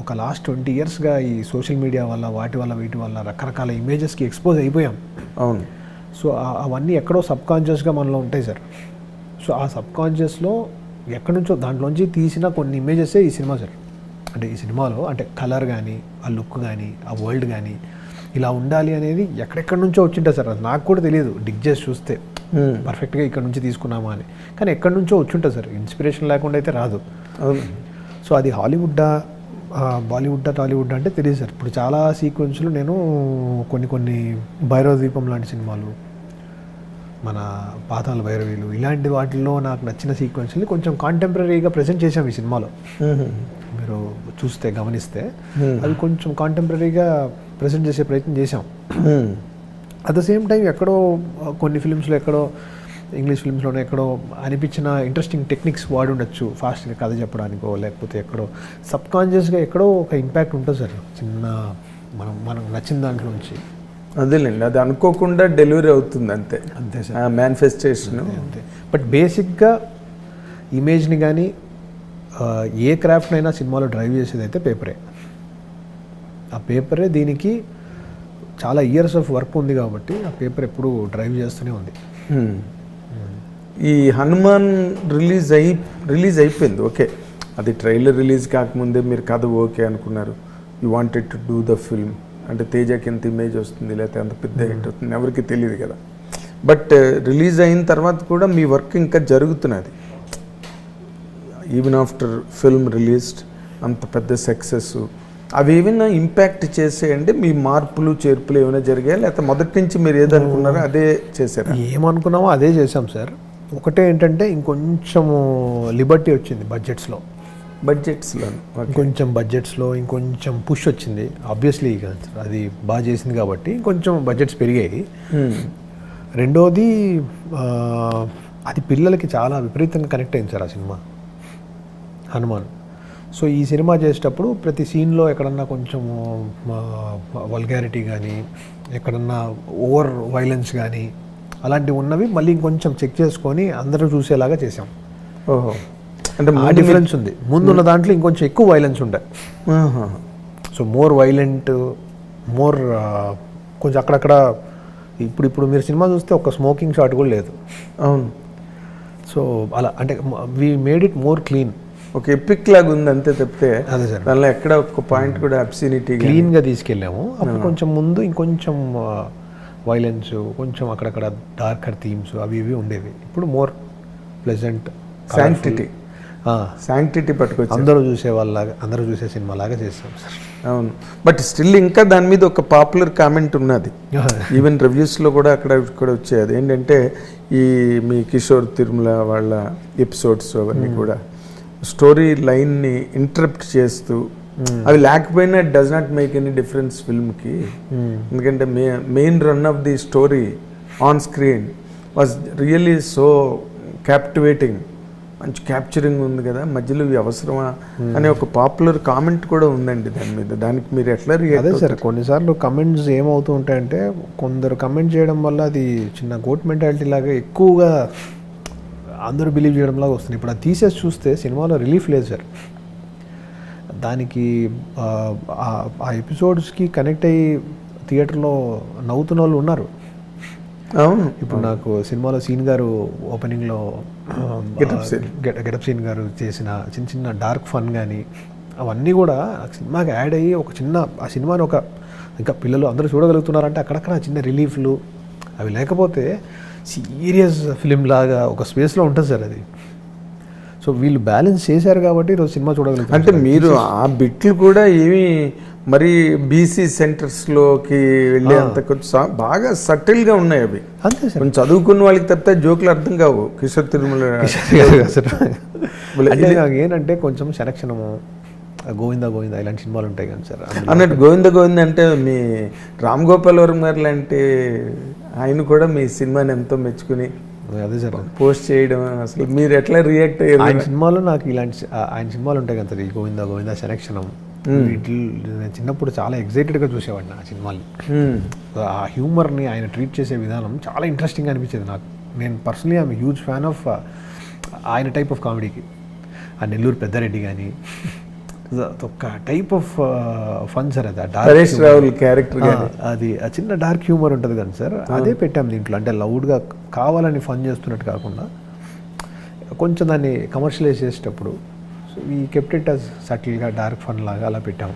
ఒక లాస్ట్ 20 yearsగా ఈ సోషల్ మీడియా వల్ల వాటి వల్ల వీటి వల్ల రకరకాల ఇమేజెస్కి ఎక్స్పోజ్ అయిపోయాం. అవును. సో అవన్నీ ఎక్కడో సబ్కాన్షియస్గా మనలో ఉంటాయి సార్. సో ఆ సబ్కాన్షియస్లో ఎక్కడి నుంచో దాంట్లోంచి తీసిన కొన్ని ఇమేజెసే ఈ సినిమా సార్. అంటే ఈ సినిమాలో అంటే కలర్ కానీ, ఆ లుక్ కానీ, ఆ వరల్డ్ కానీ ఇలా ఉండాలి అనేది ఎక్కడెక్కడి నుంచో వచ్చింటాయి సార్. అది నాకు కూడా తెలియదు, డిగ్ చేసి చూస్తే పర్ఫెక్ట్గా ఇక్కడ నుంచి తీసుకున్నామా అని. కానీ ఎక్కడి నుంచో వచ్చింటుంది సార్, ఇన్స్పిరేషన్ లేకుండా అయితే రాదు. సో అది హాలీవుడ్డా, బాలీవుడ్డా, టాలీవుడ్ అంటే తెలియదు సార్. ఇప్పుడు చాలా సీక్వెన్స్లు నేను కొన్ని భైరవ ద్వీపం లాంటి సినిమాలు, మన పాతాళ భైరవీలు, ఇలాంటి వాటిల్లో నాకు నచ్చిన సీక్వెన్స్ని కొంచెం కాంటెంపరీగా ప్రజెంట్ చేసాం ఈ సినిమాలో. మీరు చూస్తే గమనిస్తే అవి కొంచెం కాంటెంపరీగా ప్రజెంట్ చేసే ప్రయత్నం చేసాం. అట్ ద సేమ్ టైం ఎక్కడో కొన్ని ఫిల్మ్స్లో, ఎక్కడో ఇంగ్లీష్ ఫిల్మ్స్లోనే ఎక్కడో అనిపించిన ఇంట్రెస్టింగ్ టెక్నిక్స్ వాడి ఉండొచ్చు ఫాస్ట్గా కథ చెప్పడానికో, లేకపోతే ఎక్కడో సబ్కాన్షియస్గా ఎక్కడో ఒక ఇంపాక్ట్ ఉంటుంది సార్ చిన్న మనకు నచ్చిన దాంట్లోంచి. అదేలేండి, అది అనుకోకుండా డెలివరీ అవుతుంది అంతే. అంతే సార్, మేనిఫెస్టేషన్ అంతే. బట్ బేసిక్గా ఇమేజ్ని కానీ ఏ క్రాఫ్ట్నైనా సినిమాలో డ్రైవ్ చేసేది అయితే పేపరే. ఆ పేపరే దీనికి చాలా ఇయర్స్ ఆఫ్ వర్క్ ఉంది కాబట్టి ఆ పేపర్ ఎప్పుడు డ్రైవ్ చేస్తూనే ఉంది. ఈ హనుమాన్ రిలీజ్ అయిపోయింది, ఓకే. అది ట్రైలర్ రిలీజ్ కాకముందే మీరు కథ ఓకే అనుకున్నారు, you wanted to do the film. అంటే తేజకి ఎంత ఇమేజ్ వస్తుంది, లేకపోతే ఎంత పెద్ద హిట్ అవుతుంది ఎవరికి తెలియదు కదా. బట్ రిలీజ్ అయిన తర్వాత కూడా మీ వర్క్ ఇంకా జరుగుతున్నది. ఈవెన్ ఆఫ్టర్ ఫిల్మ్ రిలీజ్డ్ అంత పెద్ద సక్సెస్, అవి ఏమైనా ఇంపాక్ట్ చేసేయండి? మీ మార్పులు చేర్పులు ఏమైనా జరిగాయా, లేకపోతే మొదటి నుంచి మీరు ఏదనుకున్నారో అదే చేశారా? ఏమనుకున్నామో అదే చేసాం సార్. ఒకటే ఏంటంటే ఇంకొంచెము లిబర్టీ వచ్చింది బడ్జెట్స్లో, ఇంకొంచెం పుష్ వచ్చింది. ఆబ్వియస్లీ అది బాగా చేసింది కాబట్టి ఇంకొంచెం బడ్జెట్స్ పెరిగాయి. రెండోది అది పిల్లలకి చాలా విపరీతంగా కనెక్ట్ అయింది సార్ ఆ సినిమా హనుమాన్. సో ఈ సినిమా చేసేటప్పుడు ప్రతి సీన్లో ఎక్కడన్నా కొంచెం వల్గారిటీ కానీ, ఎక్కడన్నా ఓవర్ వైలెన్స్ కానీ అలాంటివి ఉన్నవి మళ్ళీ ఇంకొంచెం చెక్ చేసుకొని అందరూ చూసేలాగా చేసాం. ఓహో, అంటే ఆ డిఫరెన్స్ ఉంది. ముందున్న దాంట్లో ఇంకొంచెం ఎక్కువ వైలెన్స్ ఉంటాయి. సో మోర్ వైలెంట్, మోర్ కొంచెం అక్కడక్కడ. ఇప్పుడు మీరు సినిమా చూస్తే ఒక స్మోకింగ్ షాట్ కూడా లేదు. అవును. సో అలా అంటే we made it more clean. ఒక ఎపిక్ లాగా ఉంది అంతే తప్పితే అదే సార్, దానిలో ఎక్కడ ఒక పాయింట్ కూడా అబ్సినిటీ క్లీన్గా తీసుకెళ్ళాము. అప్పుడు కొంచెం ముందు ఇంకొంచెం వైలెన్స్, కొంచెం అక్కడక్కడ డార్కర్ థీమ్స్ అవి ఇవి ఉండేవి. ఇప్పుడు మోర్ ప్లెజెంట్, శాంక్టిటీ పట్టుకొచ్చి అందరూ చూసే వాళ్ళలాగా, అందరూ చూసే సినిమా లాగా చేస్తాం సార్. అవును. బట్ స్టిల్ ఇంకా దాని మీద ఒక పాపులర్ కామెంట్ ఉన్నది, ఈవెన్ రివ్యూస్లో కూడా అక్కడ వచ్చేది ఏంటంటే, ఈ మీ కిషోర్ తిరుమల వాళ్ళ ఎపిసోడ్స్ అవన్నీ కూడా స్టోరీ లైన్ని ఇంటరప్ట్ చేస్తూ, అవి లేకపోయినా it does not make any difference ఫిల్మ్కి. ఎందుకంటే main run of the story on screen was really so captivating, మంచి క్యాప్చరింగ్ ఉంది కదా, మధ్యలో ఇవి అవసరమా అనే ఒక పాపులర్ కామెంట్ కూడా ఉందండి దాని మీద. దానికి మీరు ఎట్లా అదే సార్, కొన్నిసార్లు కమెంట్స్ ఏమవుతూ ఉంటాయంటే, కొందరు కమెంట్ చేయడం వల్ల అది చిన్న గోట్ మెంటాలిటీ లాగా ఎక్కువగా అందరూ బిలీవ్ చేయడంలాగా వస్తుంది. ఇప్పుడు అది తీసేసి చూస్తే సినిమాలో రిలీఫ్ లేదు సార్. దానికి ఆ ఎపిసోడ్స్కి కనెక్ట్ అయ్యి థియేటర్లో నవ్వుతున్న వాళ్ళు ఉన్నారు. అవును. ఇప్పుడు నాకు సినిమాలో సీన్ గారు ఓపెనింగ్లో గెటప్ సీన్ గారు చేసిన చిన్న చిన్న డార్క్ ఫన్ కానీ అవన్నీ కూడా సినిమాకి యాడ్ అయ్యి ఒక చిన్న ఆ సినిమాని ఒక ఇంకా పిల్లలు అందరూ చూడగలుగుతున్నారంటే అక్కడక్కడ చిన్న రిలీఫ్లు అవి లేకపోతే సీరియస్ ఫిలిం లాగా ఒక స్పేస్లో ఉంటుంది సార్ అది. సో సో వీళ్ళు బ్యాలెన్స్ చేశారు కాబట్టి ఈరోజు సినిమా చూడగలుగుతారు. అంటే మీరు ఆ బిట్లు కూడా ఏమి మరి బీసీ సెంటర్స్లోకి వెళ్ళే అంత కొంచెం బాగా సటిల్గా ఉన్నాయి అవి. అంతే సార్. కొంచెం చదువుకున్న వాళ్ళకి తప్పితే జోకులు అర్థం కావు. కిషోర్ తిరుమల అంటే నాకు ఏంటంటే కొంచెం సెలక్షనము గోవిందా గోవిందా ఇలాంటి సినిమాలు ఉంటాయి కానీ సార్. అన్నట్టు గోవింద గోవింద అంటే మీ రామ్ గోపాల్ వర్మ గారు లాంటి ఆయన కూడా మీ సినిమాని ఎంతో మెచ్చుకుని అదే సార్ పోస్ట్ చేయడం, అసలు మీరు ఎట్లా రియాక్ట్ అయ్యారు? ఆయన సినిమాలో నాకు ఇలాంటి ఆయన సినిమాలు ఉంటాయి కదా సార్, ఈ గోవిందా గోవిందా సెలక్షనం వీటి నేను చిన్నప్పుడు చాలా ఎగ్జైటెడ్గా చూసేవాడిని ఆ సినిమాని. ఆ హ్యూమర్ని ఆయన ట్రీట్ చేసే విధానం చాలా ఇంట్రెస్టింగ్గా అనిపించేది నాకు. నేను personally I'm huge fan of ఆయన టైప్ ఆఫ్ కామెడీకి. ఆ నెల్లూరు పెద్దారెడ్డి కానీ ఒక టైప్ ఆఫ్ ఫన్ సార్. అది హరీష్ రావుల్ క్యారెక్టర్ అది ఆ చిన్న డార్క్ హ్యూమర్ ఉంటుంది కానీ సార్, అదే పెట్టాం దీంట్లో. అంటే లౌడ్గా కావాలని ఫన్ చేస్తున్నట్టు కాకుండా కొంచెం దాన్ని కమర్షియలైజ్ చేసేటప్పుడు ఈ కెప్ట్ ఇట్ అస్ సటిల్గా డార్క్ ఫన్ లాగా అలా పెట్టాము.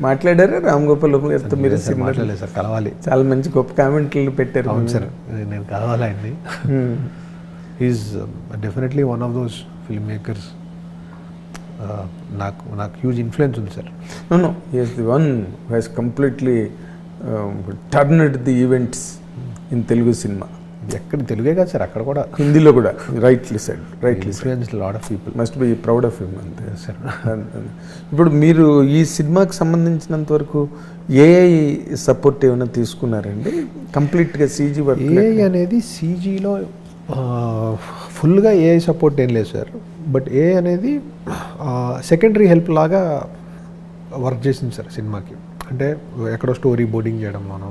మాట్లాడారా రామ్ గోపాల్ వర్మ గారితో? మీరు మాట్లాడలేదు సార్, కలవాలి. చాలా మంచి గొప్ప కామెంట్లు పెట్టారు. అవును సార్, నేను కలవాలి ఆయన్ని. Is definitely one of those film makers. నాకు హ్యూజ్ ఇన్ఫ్లుయెన్స్ ఉంది sir. No he is the one who has completely turned the events in Telugu cinema. ఎక్కడ తెలుగే కాదు సార్, అక్కడ కూడా హిందీలో కూడా rightly said, rightly influence lot of people. Must be proud of him అంతే సార్. ఇప్పుడు మీరు ఈ సినిమాకి సంబంధించినంత వరకు ఏఐ సపోర్ట్ ఏమైనా తీసుకున్నారండి? కంప్లీట్గా సీజీ వర్క్? ఏఐ అనేది సీజీలో ఫుల్గా ఏఐ సపోర్ట్ ఏం లేదు సార్, బట్ ఏఐ అనేది సెకండరీ హెల్ప్ లాగా వర్క్ చేసింది సార్ సినిమాకి. అంటే ఎక్కడో స్టోరీ బోర్డింగ్ చేయడంలోనో,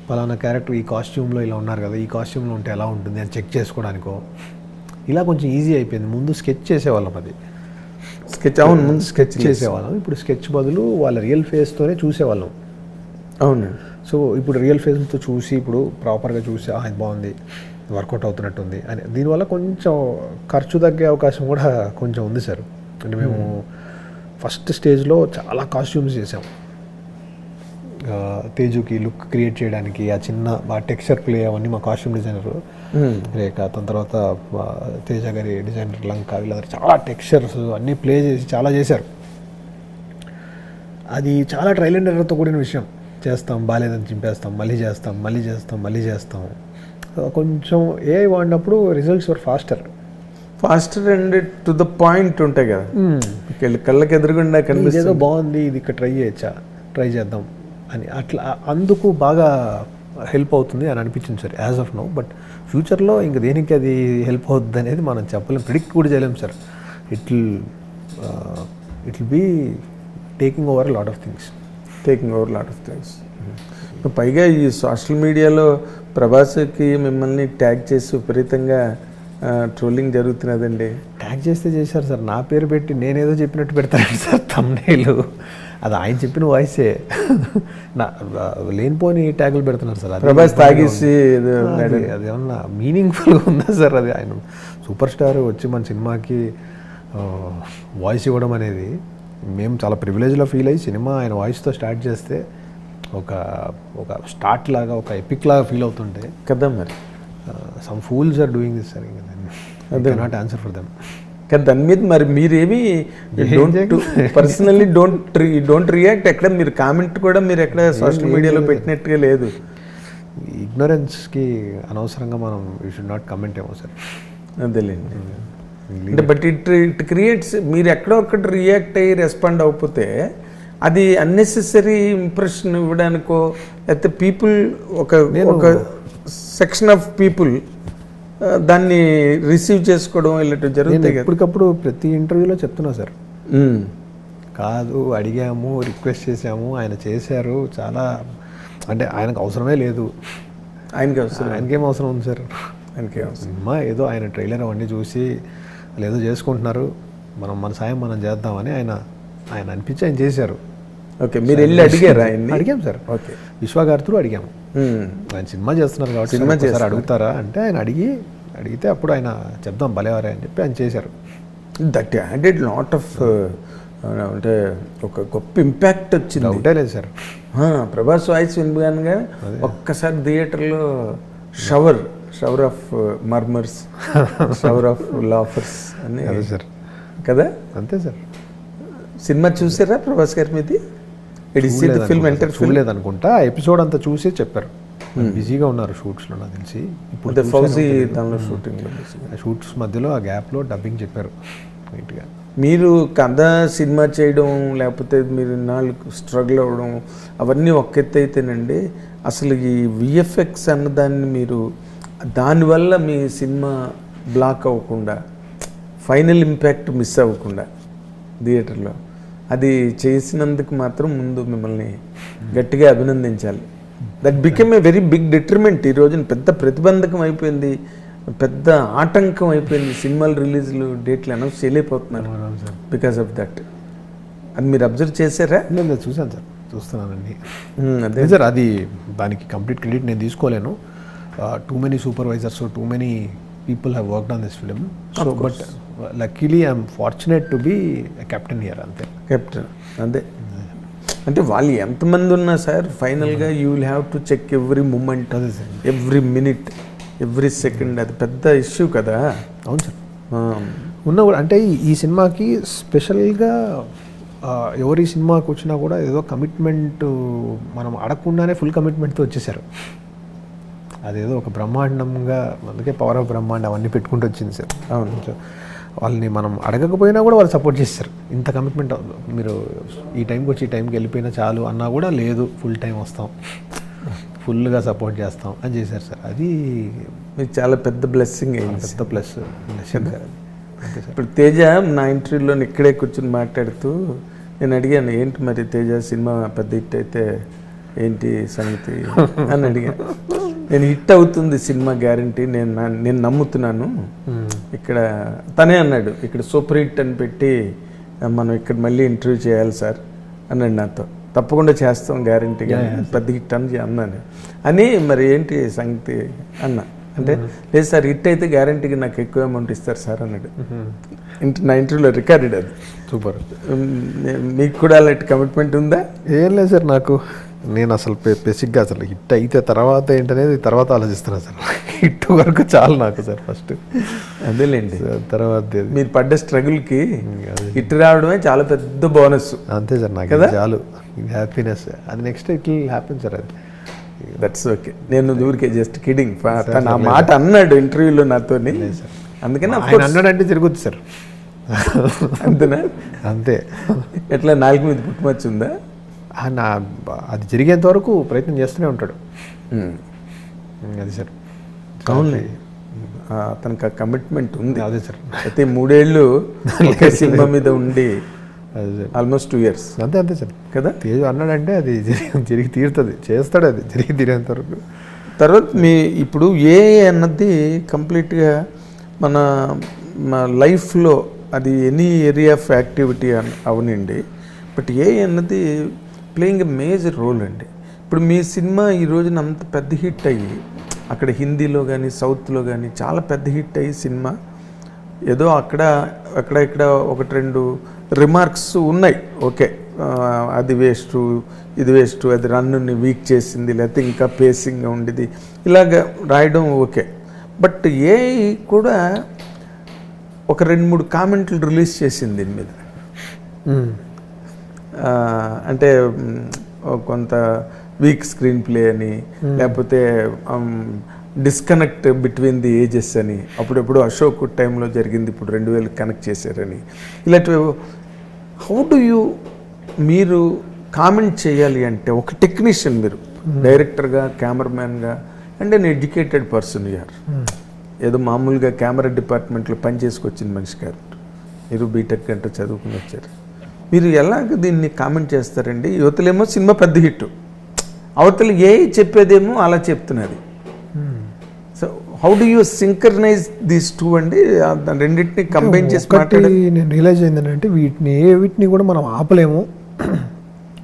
పలానా క్యారెక్టర్ ఈ కాస్ట్యూమ్లో ఇలా ఉన్నారు కదా, ఈ కాస్ట్యూమ్లో ఉంటే ఎలా ఉంటుంది అని చెక్ చేసుకోవడానికో ఇలా కొంచెం ఈజీ అయిపోయింది. ముందు స్కెచ్ చేసేవాళ్ళం, అది స్కెచ్. అవును, ముందు స్కెచ్ చేసేవాళ్ళం. ఇప్పుడు స్కెచ్ బదులు వాళ్ళ రియల్ ఫేస్తోనే చూసేవాళ్ళం. అవును. సో ఇప్పుడు రియల్ ఫేస్తో చూసి ఇప్పుడు ప్రాపర్గా చూసి ఇది బాగుంది, వర్కౌట్ అవుతున్నట్టుంది అని. దీనివల్ల కొంచెం ఖర్చు తగ్గే అవకాశం కూడా కొంచెం ఉంది సార్. అంటే మేము ఫస్ట్ స్టేజ్లో చాలా కాస్ట్యూమ్స్ చేసాం. తేజుకి లుక్ క్రియేట్ చేయడానికి ఆ చిన్న టెక్స్చర్ ప్లే అవన్నీ మా కాస్ట్యూమ్ డిజైనర్ రేఖ, దాని తర్వాత తేజ గారి డిజైనర్ లంక, వీళ్ళందరూ చాలా టెక్స్చర్స్ అన్నీ ప్లే చేసి చాలా చేశారు. అది చాలా ట్రయల్ అండ్ ఎర్రర్తో కూడిన విషయం. చేస్తాం, బాగాలేదని చింపేస్తాం, మళ్ళీ చేస్తాం, మళ్ళీ చేస్తాం, మళ్ళీ చేస్తాం. కొంచెం ఏఐ వాడినప్పుడు results were faster and to the point ఉంటాయి కదా, కళ్ళకి ఎదురుగుండా కనిపిస్తుంది. ఏదో బాగుంది, ఇది ఇక్కడ ట్రై చేద్దాం అని అట్లా. అందుకు బాగా హెల్ప్ అవుతుంది అని అనిపించింది sir as of now. But ఫ్యూచర్లో ఇంక దేనికి అది హెల్ప్ అవుతుంది అనేది మనం చెప్పలేం, ప్రిడిక్ట్ కూడా చేయలేం sir. It will be taking over lot of things. పైగా ఈ సోషల్ మీడియాలో ప్రభాస్కి మిమ్మల్ని ట్యాగ్ చేసి విపరీతంగా ట్రోలింగ్ జరుగుతున్నదండి. ట్యాగ్ చేస్తే చేశారు సార్, నా పేరు పెట్టి నేనేదో చెప్పినట్టు పెడతాను సార్ తమ్నైలు. అది ఆయన చెప్పిన వాయిసే, నా లేనిపోని ట్యాగులు పెడుతున్నారు సార్. ప్రభాస్ తాగేసి అది ఏమన్నా మీనింగ్ఫుల్గా ఉందా సార్? అది ఆయన సూపర్ స్టార్ వచ్చి మన సినిమాకి వాయిస్ ఇవ్వడం అనేది మేము చాలా ప్రివిలేజ్లో ఫీల్ అయ్యి సినిమా ఆయన వాయిస్తో స్టార్ట్ చేస్తే ఒక స్టార్ట్ లాగా, ఒక ఎపిక్ లాగా ఫీల్ అవుతుంటే కదా. మరి some fools are doing this sir. Not answer for them. కానీ దాని మీద మరి మీరేమి పర్సనల్లీ డోంట్ రియాక్ట్? ఎక్కడ మీరు కామెంట్ కూడా మీరు ఎక్కడ సోషల్ మీడియాలో పెట్టినట్టుగా లేదు. ఇగ్నోరెన్స్కి అనవసరంగా మనం యూ షుడ్ నాట్ కమెంట్ ఏమో సార్. అదేలేండి. అంటే బట్ ఇట్ క్రియేట్స్, మీరు ఎక్కడో ఒకటి రియాక్ట్ అయ్యి రెస్పాండ్ అయిపోతే అది అన్నెసెసరీ ఇంప్రెషన్ ఇవ్వడానికో, లేకపోతే పీపుల్ ఒక సెక్షన్ ఆఫ్ పీపుల్ దాన్ని రిసీవ్ చేసుకోవడం ఇలాంటివి జరుగుతాయి. ఎప్పటికప్పుడు ప్రతి ఇంటర్వ్యూలో చెప్తున్నా సార్, కాదు అడిగాము, రిక్వెస్ట్ చేసాము, ఆయన చేశారు చాలా. అంటే ఆయనకు అవసరమే లేదు. ఆయనకేం అవసరం ఉంది సార్? ఆయనకేం సినిమా ఏదో ఆయన ట్రైలర్ అవన్నీ చూసి వాళ్ళు ఏదో చేసుకుంటున్నారు, మన సాయం మనం చేద్దామని ఆయన అనిపించి ఆయన చేశారు. ఓకే, మీరు వెళ్ళి అడిగారు ఆయన్ని? అడిగాం సార్. ఓకే, విశ్వగారితో అడిగాము. ఆయన సినిమా చేస్తున్నారు కాబట్టి సినిమా చేస్తారు, అడుగుతారా అంటే ఆయన అడిగితే అప్పుడు ఆయన చెప్దాం భలేవారే అని చెప్పి ఆయన చేశారు. దట్ యాడెడ్ లాట్ ఆఫ్ అంటే ఒక గొప్ప ఇంపాక్ట్ వచ్చింది. డౌటే లేదు సార్. ప్రభాస్ వాయిస్ వినగానే ఒక్కసారి థియేటర్లో shower of murmurs, shower of లాఫర్స్ అని అదే సార్, కదా. అంతే సార్. సినిమా చూసారా ప్రభాస్ గారి మీది? ఫిల్మ్ ఎంటర్ చూడలేదు అనుకుంటా, ఎపిసోడ్ అంతా చూసే చెప్పారు. బిజీగా ఉన్నారు షూట్స్లో నాకు తెలిసి. ఇప్పుడు ఫౌజీ దానిలో షూటింగ్, షూట్స్ మధ్యలో ఆ గ్యాప్లో డబ్బింగ్ చెప్పారు నీట్గా. మీరు కథ సినిమా చేయడం లేకపోతే మీరు ఇన్నాళ్ళు స్ట్రగుల్ అవ్వడం అవన్నీ ఒక ఎత్తు అయితేనండి, అసలు ఈ విఎఫ్ఎక్స్ అన్నదాన్ని మీరు దానివల్ల మీ సినిమా బ్లాక్ అవ్వకుండా, ఫైనల్ ఇంపాక్ట్ మిస్ అవ్వకుండా థియేటర్లో అది చేసినందుకు మాత్రం ముందు మిమ్మల్ని గట్టిగా అభినందించాలి. That became a very big determent. ఈ రోజున పెద్ద ప్రతిబంధకం అయిపోయింది, పెద్ద ఆటంకం అయిపోయింది. సినిమాలు రిలీజ్లు డేట్లు అనౌన్స్ చేయలేకపోతున్నారు బికాస్ ఆఫ్ దట్. అది మీరు అబ్జర్వ్ చేశారా? నేను చూశాను సార్, చూస్తున్నానండి. అదే సార్, అది దానికి కంప్లీట్ క్రెడిట్ నేను తీసుకోలేను. Too many supervisors, too many people have worked on this film. So but luckily I'm fortunate to be captain here. అంతే కెప్టెన్. అదే అంటే వాళ్ళు ఎంతమంది ఉన్నా సార్, ఫైనల్గా you will have to check every moment, every minute, every second. అది పెద్ద ఇష్యూ కదా. అవును సార్. ఉన్నా కూడా అంటే ఈ సినిమాకి స్పెషల్గా ఎవరి సినిమాకి వచ్చినా కూడా ఏదో కమిట్మెంట్ మనం అడగకుండానే ఫుల్ కమిట్మెంట్తో వచ్చేసారు. అదేదో ఒక బ్రహ్మాండంగా, అందుకే పవర్ ఆఫ్ బ్రహ్మాండం అవన్నీ పెట్టుకుంటూ వచ్చింది సార్. అవును. సో వాళ్ళని మనం అడగకపోయినా కూడా వాళ్ళు సపోర్ట్ చేస్తారు. ఇంత కమిట్మెంట్, మీరు ఈ టైంకి వచ్చి ఈ టైంకి వెళ్ళిపోయినా చాలు అన్నా కూడా లేదు, ఫుల్ టైం వస్తాం, ఫుల్గా సపోర్ట్ చేస్తాం అని చేశారు సార్. అది మీకు చాలా పెద్ద బ్లెస్సింగ్ అయింది, పెద్ద ప్లస్ సార్. ఇప్పుడు తేజ నా ఇంటర్వ్యూలో ఇక్కడే కూర్చొని మాట్లాడుతూ నేను అడిగాను, ఏంటి మరి తేజ సినిమా పెద్ద హిట్ అయితే ఏంటి సంగతి అని అడిగాను. నేను హిట్ అవుతుంది సినిమా గ్యారంటీ, నేను నమ్ముతున్నాను. ఇక్కడ తనే అన్నాడు, ఇక్కడ సూపర్ హిట్ అని పెట్టి మనం ఇక్కడ మళ్ళీ ఇంటర్వ్యూ చేయాలి సార్ అన్నాడు నాతో. తప్పకుండా చేస్తాం గ్యారంటీగా, పెద్ద హిట్ అని అన్నాను. అని మరి ఏంటి సంగతి అన్నా అంటే, లేదు సార్ హిట్ అయితే గ్యారంటీగా నాకు ఎక్కువ అమౌంట్ ఇస్తారు సార్ అన్నాడు. నా ఇంటర్వ్యూలో రికార్డెడ్ అది. సూపర్. మీకు కూడా అలాంటి కమిట్మెంట్ ఉందా? ఏం లేదు సార్, నాకు నేను అసలు బేసిక్గా అసలు హిట్ అయితే తర్వాత ఏంటనేది తర్వాత ఆలోచిస్తాను సార్. హిట్ వరకు చాలు నాకు సార్ ఫస్ట్. అదేలేండి, తర్వాత మీరు పడ్డ స్ట్రగుల్కి హిట్ రావడమే చాలా పెద్ద బోనస్. అంతే సార్, నాకు కదా చాలు హ్యాపీనెస్. అది next it will happen sir. అది దట్స్ ఓకే. నేను ఊరికే జస్ట్ కిడింగ్. తను ఆ మాట అన్నాడు ఇంటర్వ్యూలో నాతోని, అందుకని ఆయన అన్నాడంటే తిరుగుద్ది సార్. అంతేనా? అంతే. ఎట్లా నాలుగు మీద పుట్టుమచ్చి ఉందా? అది జరిగేంత వరకు ప్రయత్నం చేస్తూనే ఉంటాడు. అది సార్. అవును, అతనికి ఆ కమిట్మెంట్ ఉంది. అదే సార్. అయితే 3 ఏళ్ళు ఒకే సినిమా మీద ఉండి ఆల్మోస్ట్ 2 years. అంతే అంతే సార్ కదా. తేజు అన్నాడంటే అది జరిగి తీరుతుంది, చేస్తాడు అది జరిగి తీరేంత వరకు. తర్వాత మీ ఇప్పుడు ఏ అన్నది కంప్లీట్గా మన లైఫ్లో అది ఎనీ ఏరియా ఆఫ్ యాక్టివిటీ అవనండి, బట్ ఏ అన్నది ప్లేయింగ్ ఎ మేజర్ రోల్ అండి. ఇప్పుడు మీ సినిమా ఈ రోజున అంత పెద్ద హిట్ అయ్యి అక్కడ హిందీలో కానీ సౌత్లో కానీ చాలా పెద్ద హిట్ అయ్యి సినిమా ఏదో అక్కడ 1-2 రిమార్క్స్ ఉన్నాయి, ఓకే అది వేస్ట్ ఇది వేస్ట్, అది రన్నుని వీక్ చేసింది, లేకపోతే ఇంకా పేసింగ్గా ఉండేది, ఇలాగ రాయడం ఓకే. బట్ ఏ కూడా ఒక 2-3 కామెంట్లు రిలీజ్ చేసింది దీని మీద. అంటే కొంత వీక్ స్క్రీన్ ప్లే అని, లేకపోతే డిస్కనెక్ట్ బిట్వీన్ ది ఏజెస్ అని, అప్పుడెప్పుడు అశోక్ టైంలో జరిగింది, ఇప్పుడు 2000 కనెక్ట్ చేశారని, ఇలాంటివి. హౌ డు యూ మీరు కామెంట్ చేయాలి అంటే ఒక టెక్నీషియన్, మీరు డైరెక్టర్గా, కెమెరామ్యాన్గా and an educated person you're. ఏదో మామూలుగా కెమెరా డిపార్ట్మెంట్లో పని చేసుకొచ్చిన మనిషి గారు, మీరు బీటెక్ గంట చదువుకుని వచ్చారు. మీరు ఎలాగ దీన్ని కామెంట్ చేస్తారండి? యువతలేమో సినిమా పెద్ద హిట్, అవతల ఏ చెప్పేదేమో అలా చెప్తున్నది. So how do you synchronise these two అండి? రెండింటిని కంబైన్ చేసి మాట్లాడాలి. నేను రియలైజ్ అయిందంటే వీటిని కూడా మనం ఆపలేము,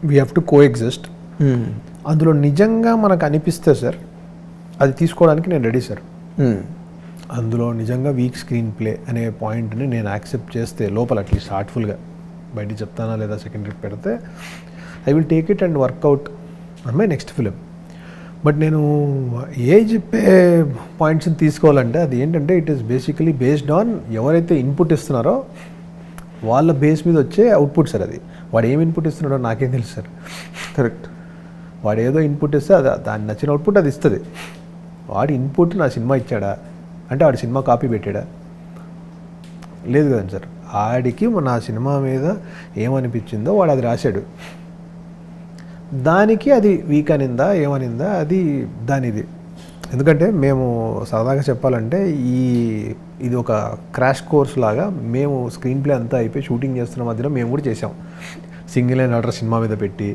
we have to coexist. అందులో నిజంగా మనకు అనిపిస్తే సార్ అది తీసుకోవడానికి నేను రెడీ సార్. అందులో నిజంగా వీక్ స్క్రీన్ ప్లే అనే పాయింట్ని నేను యాక్సెప్ట్ చేస్తే లోపల అట్లీస్ట్ హార్ట్ఫుల్గా, బయట చెప్తానా లేదా సెకండరీ పెడితే, I will take it and work out on my next film. But నేను చెప్పే పాయింట్స్ని తీసుకోవాలంటే అది ఏంటంటే it is basically based on ఎవరైతే ఇన్పుట్ ఇస్తున్నారో వాళ్ళ బేస్ మీద వచ్చే అవుట్పుట్ సార్. అది వాడు ఏం ఇన్పుట్ ఇస్తున్నాడో నాకేం తెలుసు సార్. కరెక్ట్. వాడు ఏదో ఇన్పుట్ ఇస్తే అది దాన్ని నచ్చిన అవుట్పుట్ అది ఇస్తుంది. వాడి ఇన్పుట్ నా సినిమా ఇచ్చాడా అంటే వాడి సినిమా కాపీ పెట్టాడా? లేదు కదండి సార్. ఆడికి నా సినిమా మీద ఏమనిపించిందో వాడు అది రాశాడు. దానికి అది వీక్ అనిందా ఏమనిందా అది దానిది. ఎందుకంటే మేము సరదాగా చెప్పాలంటే ఇది ఒక క్రాష్ కోర్స్ లాగా మేము స్క్రీన్ ప్లే అంతా అయిపోయి షూటింగ్ చేస్తున్న మధ్యలో మేము కూడా చేసాం. సింగిల్ అండ్ ఆర్డర్ సినిమా మీద పెట్టి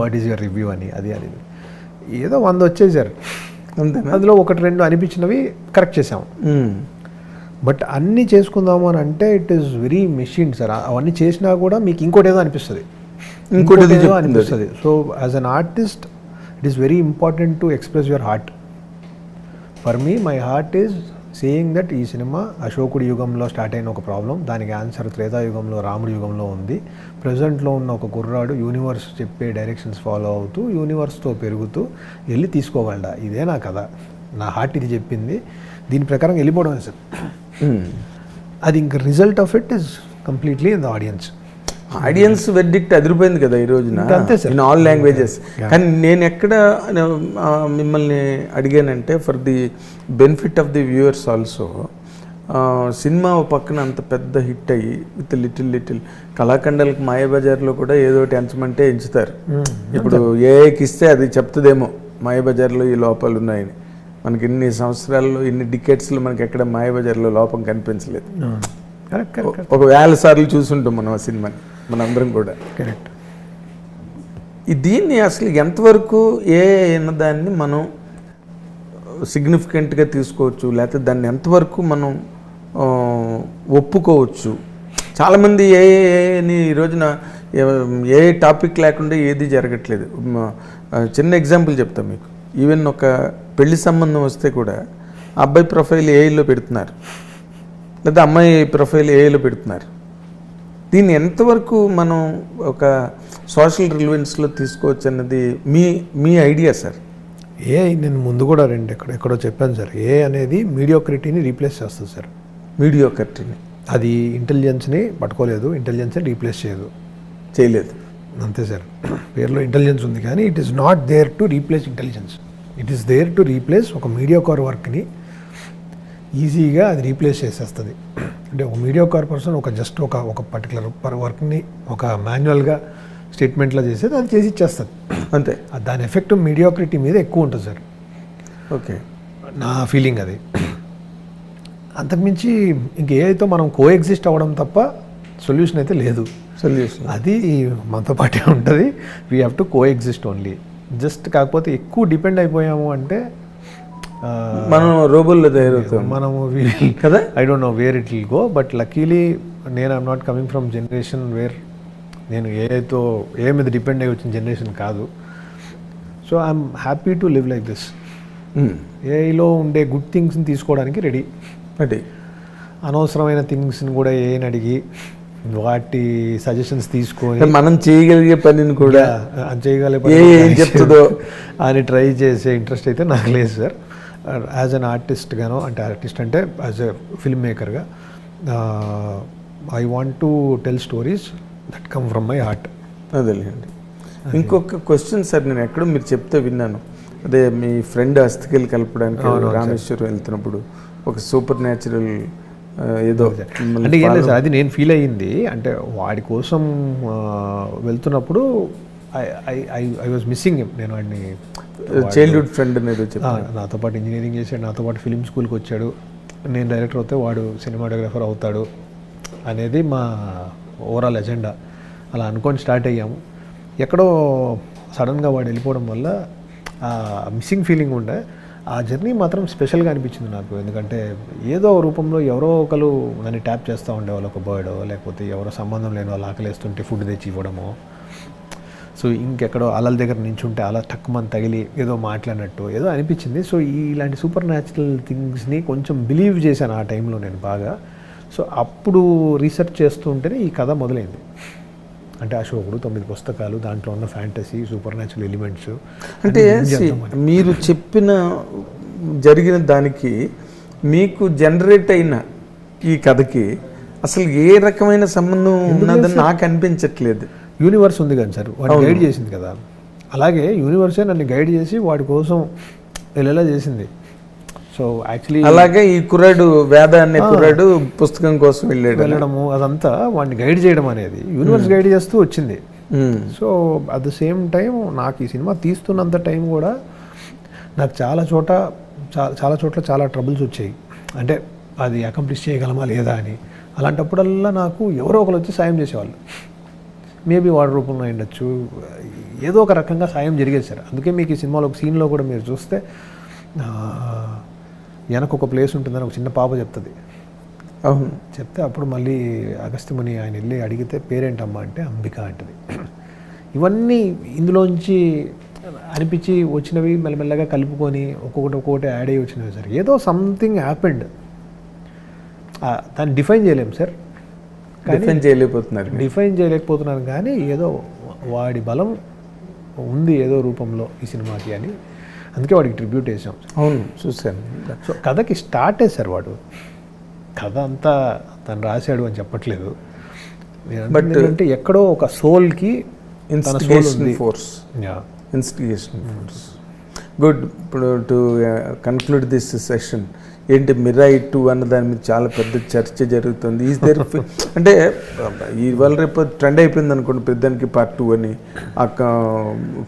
వాట్ ఈజ్ యువర్ రివ్యూ అని అది ఏదో 100 వచ్చేసారు. అందులో 1-2 అనిపించినవి కరెక్ట్ చేసాం. బట్ అన్నీ చేసుకుందాము అని అంటే it is very machine sir. అవన్నీ చేసినా కూడా మీకు ఇంకోటి ఏదో అనిపిస్తుంది, ఇంకోటి ఏదో అనిపిస్తుంది. So as an artist it is very important to express your heart. For me my heart is saying that ఈ సినిమా అశోకుడి యుగంలో స్టార్ట్ అయిన ఒక ప్రాబ్లం, దానికి ఆన్సర్ త్రేతాయుగంలో రాముడి యుగంలో ఉంది. ప్రజెంట్లో ఉన్న ఒక కుర్రాడు యూనివర్స్ చెప్పే డైరెక్షన్స్ ఫాలో అవుతూ యూనివర్స్తో పెరుగుతూ వెళ్ళి తీసుకోగలడా? ఇదే నా కథ, నా హార్ట్ ఇది చెప్పింది, దీని ప్రకారం వెళ్ళిపోవడం సార్. అది ఇంక result of it is completely in the audience verdict అదిరిపోయింది కదా ఈ రోజున ఇన్ ఆల్ లాంగ్వేజెస్. కానీ నేను ఎక్కడ మిమ్మల్ని అడిగానంటే for the benefit of the viewers also, సినిమా పక్కన అంత పెద్ద హిట్ అయ్యి విత్ లిటిల్ కళాఖండాలకు మాయాబజార్లో కూడా ఏదో ఒకటి ఎంచమంటే ఎంచుతారు. ఇప్పుడు ఏఐకి ఇస్తే అది చెప్తుందేమో మాయాబజార్లో ఈ లోపాలు ఉన్నాయని. మనకి ఇన్ని సంవత్సరాల్లో ఇన్ని డికేట్స్లో మనకి ఎక్కడ మాయాబజార్లో లోపం కనిపించలేదు. ఒక 1000 సార్లు చూసుంటాం మనం ఆ సినిమాని మనందరం కూడా. కరెక్ట్. దీన్ని అసలు ఎంతవరకు అన్నదాన్ని మనం సిగ్నిఫికెంట్గా తీసుకోవచ్చు, లేకపోతే దాన్ని ఎంతవరకు మనం ఒప్పుకోవచ్చు? చాలామంది ఏని ఈ రోజున ఏ టాపిక్ లేకుండా ఏది జరగట్లేదు. చిన్న ఎగ్జాంపుల్ చెప్తాం మీకు. ఈవెన్ ఒక పెళ్లి సంబంధం వస్తే కూడా అబ్బాయి ప్రొఫైల్ ఏఐలో పెడుతున్నారు, లేదా అమ్మాయి ప్రొఫైల్ ఏఐలో పెడుతున్నారు. దీన్ని ఎంతవరకు మనం ఒక సోషల్ రిలవెన్స్లో తీసుకోవచ్చు అన్నది మీ ఐడియా సార్? నేను ముందు కూడా ఎక్కడో చెప్పాను సార్. అనేది మీడియోక్రిటీని రీప్లేస్ చేస్తుంది సార్. మీడియోక్రిటీని అది ఇంటెలిజెన్స్ని పట్టుకోలేదు, ఇంటెలిజెన్స్ని రీప్లేస్ చేయలేదు. అంతే సార్. పేరులో ఇంటెలిజెన్స్ ఉంది కానీ it is not there to replace intelligence. It is there to replace ఒక మీడియోకార్ వర్క్ని ఈజీగా అది రీప్లేస్ చేసేస్తుంది. అంటే ఒక మీడియోకార్ పర్సన్ ఒక పర్టికులర్ వర్క్ని ఒక మాన్యువల్గా స్టేట్మెంట్లో చేసేది అది చేసి ఇచ్చేస్తుంది అంతే. దాని ఎఫెక్ట్ మీడియోక్రిటీ మీద ఎక్కువ ఉంటుంది సార్. ఓకే, నా ఫీలింగ్ అది. అంతకుమించి ఇంక ఏదైతే మనం కోఎగ్జిస్ట్ అవ్వడం తప్ప సొల్యూషన్ అయితే లేదు. అది మనతో పాటే ఉంటుంది. We have to coexist only. Just కాకపోతే ఎక్కువ డిపెండ్ అయిపోయాము అంటే మనం రోబోల్లో తయారవుతాం మనము కదా. I don't know where it will go, but luckily నేను I'm not coming from generation where నేను ఏ మీద డిపెండ్ అయ్యి వచ్చిన జనరేషన్ కాదు. So I'm happy to live like this. ఏఐలో ఉండే గుడ్ థింగ్స్ని తీసుకోవడానికి రెడీ. అనవసరమైన థింగ్స్ని కూడా ఏఐని అడిగి వాటి సజెషన్స్ తీసుకొని మనం చేయగలిగే పనిని కూడా ఏం చెప్తుందో అని ట్రై చేసే ఇంట్రెస్ట్ అయితే నాకు లేదు సార్. యాజ్ అన్ ఆర్టిస్ట్గానో అంటే యాజ్ ఎ ఫిల్మ్ మేకర్గా I want to tell stories that come from my heart. అదేలేండి. ఇంకొక క్వశ్చన్ సార్, నేను ఎక్కడో మీరు చెప్తే విన్నాను. అదే మీ ఫ్రెండ్ అస్థికలు కలపడానికి రామేశ్వరం వెళ్తున్నప్పుడు ఒక సూపర్ న్యాచురల్ ఏదో అంటే ఏం లేదు సార్, అది నేను ఫీల్ అయ్యింది. అంటే వాడి కోసం వెళ్తున్నప్పుడు ఐ వాజ్ మిస్సింగ్ హిమ్. నేను వాడిని చైల్డ్హుడ్ ఫ్రెండ్ అనేది నాతో పాటు ఇంజనీరింగ్ చేశాడు, నాతో పాటు ఫిలిం స్కూల్కి వచ్చాడు. నేను డైరెక్టర్ అవుతే వాడు సినిమాటోగ్రఫర్ అవుతాడు అనేది మా ఓవరాల్ ఎజెండా. అలా అనుకొని స్టార్ట్ అయ్యాము. ఎక్కడో సడన్గా వాడు వెళ్ళిపోవడం వల్ల మిస్సింగ్ ఫీలింగ్ ఉండే. ఆ జర్నీ మాత్రం స్పెషల్గా అనిపించింది నాకు. ఎందుకంటే ఏదో రూపంలో ఎవరో ఒకరు నన్ను ట్యాప్ చేస్తూ ఉండేవాళ్ళు, ఒక బర్డో లేకపోతే ఎవరో సంబంధం లేని వాళ్ళు ఆకలేస్తుంటే ఫుడ్ తెచ్చి ఇవ్వడమో, సో ఇంకెక్కడో అలల దగ్గర నించుంటే అలా టక్కుమని తగిలి ఏదో మాట్లాడినట్టు ఏదో అనిపించింది. సో ఇలాంటి సూపర్ న్యాచురల్ థింగ్స్ని కొంచెం బిలీవ్ చేశాను ఆ టైంలో నేను బాగా. సో అప్పుడు రీసెర్చ్ చేస్తూ ఉంటేనే ఈ కథ మొదలైంది. అంటే అశోకుడు 9 పుస్తకాలు, దాంట్లో ఉన్న ఫ్యాంటసీ, సూపర్ న్యాచురల్ ఎలిమెంట్స్. అంటే మీరు చెప్పిన జరిగిన దానికి మీకు జనరేట్ అయిన ఈ కథకి అసలు ఏ రకమైన సంబంధం ఉన్నదని నాకు అనిపించట్లేదు. యూనివర్స్ ఉంది కదా సార్, వాడిని గైడ్ చేసింది కదా, అలాగే యూనివర్సే నన్ను గైడ్ చేసి వాడి కోసం వెళ్ళేలా చేసింది. సో యాక్చువల్లీ అలాగే ఈ కుర్రాడు వేద అనే కుర్రాడు పుస్తకం కోసం వెళ్ళడము అదంతా వాడిని గైడ్ చేయడం అనేది యూనివర్స్ గైడ్ చేస్తూ వచ్చింది. So at the same time నాకు ఈ సినిమా తీస్తున్నంత టైం కూడా నాకు చాలా చోట్ల చాలా ట్రబుల్స్ వచ్చాయి. అంటే అది అకంప్లిష్ చేయగలమా లేదా అని. అలాంటప్పుడల్లా నాకు ఎవరో ఒకరు వచ్చి సాయం చేసేవాళ్ళు. మేబీ వాడి రూపంలో ఉండొచ్చు, ఏదో ఒక రకంగా సాయం జరిగేది సార్. అందుకే మీకు ఈ సినిమాలో ఒక సీన్లో కూడా మీరు చూస్తే వెనక ఒక ప్లేస్ ఉంటుందని ఒక చిన్న పాప చెప్తుంది. అవును, చెప్తే అప్పుడు మళ్ళీ అగస్త్యముని ఆయన వెళ్ళి అడిగితే పేరేంటమ్మా అంటే అంబిక అంటది. ఇవన్నీ ఇందులోంచి అనిపించి వచ్చినవి మెల్లమెల్లగా కలుపుకొని ఒక్కొక్కటి యాడ్ అయ్యి వచ్చినవి సార్. ఏదో సంథింగ్ హ్యాపెండ్, దాన్ని డిఫైన్ చేయలేము సార్, డిఫైన్ చేయలేకపోతున్నాను కానీ ఏదో వాడి బలం ఉంది ఏదో రూపంలో ఈ సినిమాకి అని, అందుకే వాడికి ట్రిబ్యూట్ వేసాం. అవును, చూశాను. సో కథకి స్టార్టే సార్, వాడు కథ అంతా తను రాశాడు అని చెప్పట్లేదు, బట్ అంటే ఎక్కడో ఒక సోల్కి ఇన్స్టిగేషన్ ఫోర్స్. గుడ్. ఇప్పుడు టు కన్క్లూడ్ దిస్ సెషన్, ఏంటి మిరాయి 2 అన్న దాని మీద చాలా పెద్ద చర్చ జరుగుతుంది. ఈజ్ దేర్ అంటే ఇవాళ రేపు ట్రెండ్ అయిపోయింది అనుకోండి పెద్దానికి పార్ట్ 2 అని, ఆ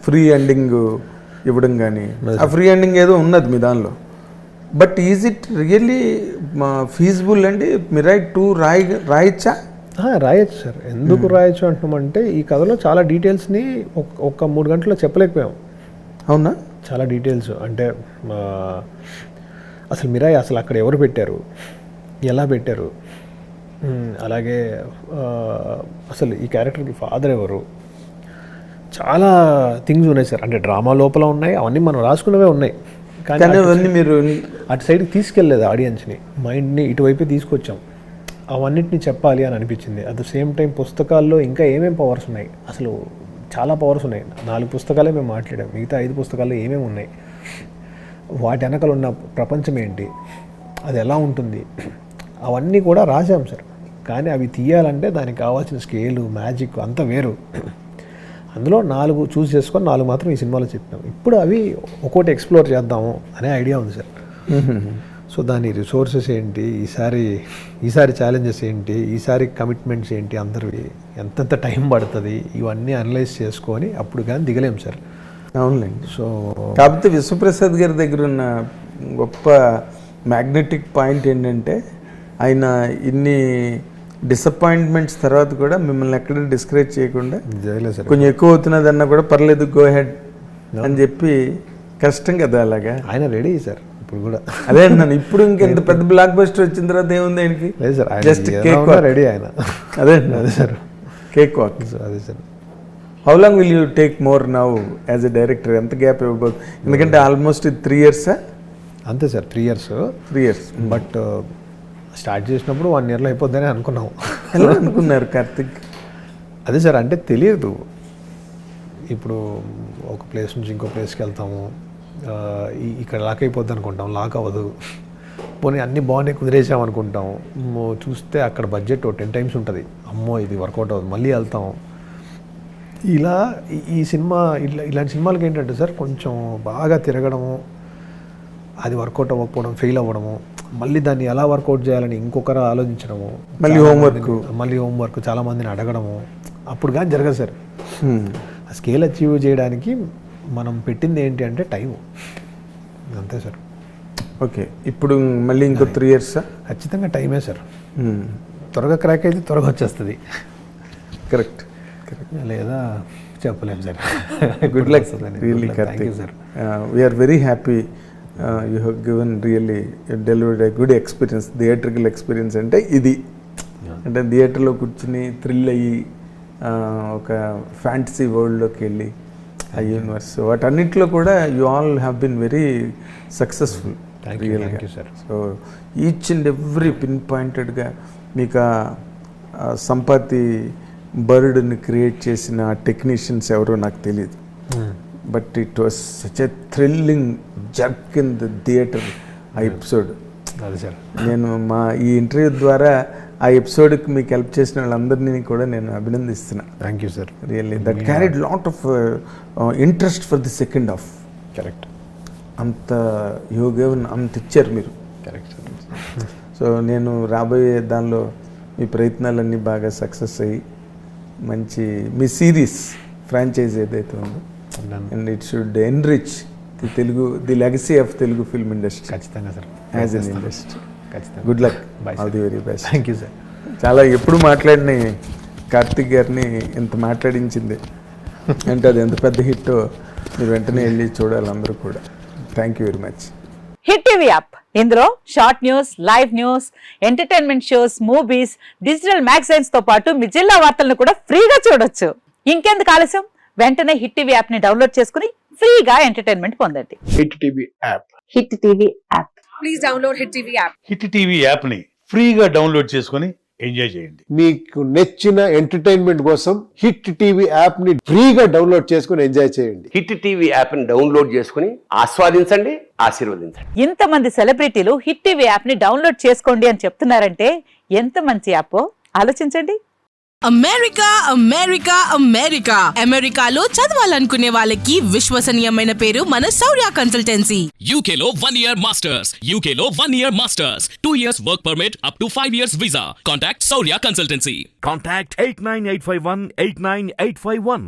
ఫ్రీ ఎండింగ్ ఇవ్వడం కానీ, ఆ ఫ్రీ ఎండింగ్ ఏదో ఉన్నది మీ దానిలో. But is it really feasible అండి మిరాయి 2 రాయచ్చా? రాయొచ్చు సార్. ఎందుకు రాయొచ్చు అంటున్నామంటే ఈ కథలో చాలా డీటెయిల్స్ని ఒక 3 గంటల్లో చెప్పలేకపోయాం. అవునా? చాలా డీటెయిల్స్ అంటే అసలు మిరాయి అసలు అక్కడ ఎవరు పెట్టారు, ఎలా పెట్టారు, అలాగే అసలు ఈ క్యారెక్టర్కి ఫాదర్ ఎవరు, చాలా థింగ్స్ ఉన్నాయి సార్. అంటే డ్రామా లోపల ఉన్నాయి, అవన్నీ మనం రాసుకున్నవే ఉన్నాయి, కానీ అవన్నీ మీరు అటు సైడ్కి తీసుకెళ్ళలేదు ఆడియన్స్ని, మైండ్ని ఇటువైపే తీసుకొచ్చాం. అవన్నిటిని చెప్పాలి అని అనిపించింది. అట్ ద సేమ్ టైం పుస్తకాల్లో ఇంకా ఏమేమి పవర్స్ ఉన్నాయి, అసలు చాలా పవర్స్ ఉన్నాయి. 4 పుస్తకాలే మేము మాట్లాడాం, మిగతా 5 పుస్తకాల్లో ఏమేమి ఉన్నాయి, వాటి వెనకలు ఉన్న ప్రపంచం ఏంటి, అది ఎలా ఉంటుంది, అవన్నీ కూడా రాసాం సార్. కానీ అవి తీయాలంటే దానికి కావాల్సిన స్కేలు, మ్యాజిక్ అంతా వేరు. అందులో 4 చూస్ చేసుకొని 4 మాత్రం ఈ సినిమాలో చెప్పాం. ఇప్పుడు అవి ఒక్కోటి ఎక్స్ప్లోర్ చేద్దాము అనే ఐడియా ఉంది సార్. సో దాని రిసోర్సెస్ ఏంటి, ఈసారి ఛాలెంజెస్ ఏంటి, ఈసారి కమిట్మెంట్స్ ఏంటి, అందరివి ఎంతెంత టైం పడుతుంది, ఇవన్నీ అనలైజ్ చేసుకొని అప్పుడు కానీ దిగలేం సార్. అవునులేండి. సో కాకపోతే విశ్వప్రసాద్ గారి దగ్గర ఉన్న గొప్ప మ్యాగ్నెటిక్ పాయింట్ ఏంటంటే ఆయన ఇన్ని డిసప్పాయింట్మెంట్స్ తర్వాత కూడా మిమ్మల్ని ఎక్కడ డిస్కరేజ్ చేయకుండా, కొంచెం ఎక్కువ అవుతున్నదన్నా కూడా పర్లేదు గో హెడ్ అని చెప్పి, కష్టం కదా అలాగా. ఆయన రెడీ సార్ ఇప్పుడు కూడా. అదే అన్నాను, ఇప్పుడు ఇంకెంత పెద్ద బ్లాక్ బస్టర్ వచ్చిన తర్వాత ఏముంది ఆయనకి, జస్ట్ కేక్ రెడీ ఆయన. అదే సార్, కేక్ వాక్. అదే sir. How long will you take more now as a director? ఎంత గ్యాప్ ఇవ్వబోదు? ఎందుకంటే ఆల్మోస్ట్ 3 years. అంతే సార్, 3 years. బట్ స్టార్ట్ చేసినప్పుడు 1 yearలో అయిపోద్దని అనుకున్నాము. ఎలా అనుకున్నారు కార్తిక్? అదే సార్, అంటే తెలియదు. ఇప్పుడు ఒక ప్లేస్ నుంచి ఇంకో ప్లేస్కి వెళ్తాము, ఇక్కడ లాక్ అయిపోద్ది అనుకుంటాం, లాక్ అవ్వదు. పోనీ అన్నీ బాగానే కుదిరేసాం అనుకుంటాం, చూస్తే అక్కడ బడ్జెట్ 10 times ఉంటుంది. అమ్మో ఇది వర్కౌట్ అవ్వదు, మళ్ళీ వెళ్తాం. ఇలా ఈ సినిమా ఇలాంటి సినిమాలకి ఏంటంటే సార్, కొంచెం బాగా తిరగడము, అది వర్కౌట్ అవ్వకపోవడం, ఫెయిల్ అవ్వడము, మళ్ళీ దాన్ని ఎలా వర్కౌట్ చేయాలని ఇంకొకరు ఆలోచించడము, మళ్ళీ హోంవర్క్ చాలామందిని అడగడము, అప్పుడు కానీ జరగదు సార్. ఆ స్కేల్ అచీవ్ చేయడానికి మనం పెట్టింది ఏంటి అంటే టైము, అంతే సార్. ఓకే, ఇప్పుడు మళ్ళీ ఇంకో 3 years? ఖచ్చితంగా టైమే సార్. త్వరగా క్రాక్ అయితే త్వరగా వచ్చేస్తుంది. కరెక్ట్. లేదా చెప్పలేము sir. Good luck really Karthik sir. We are very happy you have given really delivered a good experience, theatrical experience. అంటే ఇది అంటే థియేటర్లో కూర్చుని థ్రిల్ అయ్యి ఒక ఫ్యాంటసీ వరల్డ్లోకి వెళ్ళి ఆ యూనివర్స్, వాటన్నిటిలో కూడా you all have been very successful రియల్గా. సో ఈచ్ అండ్ ఎవ్రీ పిన్ పాయింటెడ్గా మీకు సంపత్తి బర్డ్ని క్రియేట్ చేసిన టెక్నీషియన్స్ ఎవరో నాకు తెలియదు, but it was such a thrilling jerk in the theatre ఆ ఎపిసోడ్. అది సార్ నేను ఈ ఇంటర్వ్యూ ద్వారా ఆ ఎపిసోడ్కి మీకు హెల్ప్ చేసిన వాళ్ళందరినీ కూడా నేను అభినందిస్తున్నా. Thank you sir. Really that carried lot of interest for the second half. Correct. అంత యోగం అంత ఇచ్చారు మీరు. Correct sir. సో నేను రాబోయే దానిలో మీ ప్రయత్నాలన్నీ బాగా సక్సెస్ అయ్యి మంచి మీ సిరీస్ ఫ్రాంచైజ్ ఏదైతే ఉందో and it should enrich the legacy of Telugu film industry. ఖచ్చితంగా సార్. As an industry. ఖచ్చితంగా. Good luck. Bye, all the very best. Thank you sir. చాలా ఎప్పుడు మాట్లాడిన కార్తిక్ గారిని ఇంత మాట్లాడించింది అంటే అది ఎంత పెద్ద హిట్టో మీరు వెంటనే వెళ్ళి చూడాలి అందరూ కూడా. Thank you very much. Hit TV app, ఇందులో short news, live news, entertainment shows, movies, digital magazines తో పాటు మీ జిల్లా వార్తలను కూడా ఫ్రీగా చూడొచ్చు. ఇంకెందుకు ఆలస్యం, వెంటనే హిట్ టీవీ యాప్ ని డౌన్లోడ్ చేసుకుని ఫ్రీగా ఎంటర్టైన్మెంట్ పొందండి. Hit TV app. Hit TV app. Please download hit TV app. Hit TV యాప్ని ఫ్రీగా డౌన్లోడ్ చేసుకొని ఎంజాయ్ చేయండి. మీకు నచ్చిన ఎంటర్టైన్మెంట్ కోసం హిట్ టీవీ యాప్ ని ఫ్రీగా డౌన్లోడ్ చేసుకుని ఎంజాయ్ చేయండి. హిట్ టీవీ యాప్ ని డౌన్లోడ్ చేసుకుని ఆస్వాదించండి, ఆశీర్వదించండి. ఇంతమంది సెలబ్రిటీలు హిట్ టీవీ యాప్ ని డౌన్లోడ్ చేసుకోండి అని చెప్తున్నారంటే ఎంత మంచి యాప్ ఆలోచించండి. అమెరికా అమెరికా అమెరికా అమెరికాలో చదవాలనుకునే వాళ్ళకి విశ్వసనీయమైన పేరు మన శౌర్య కన్సల్టెన్సీ. UK లో 1 year masters. UK లో 1 year masters. 2 years work permit up to 5 years visa. Contact Saurya Consultancy. Contact 89851 89851.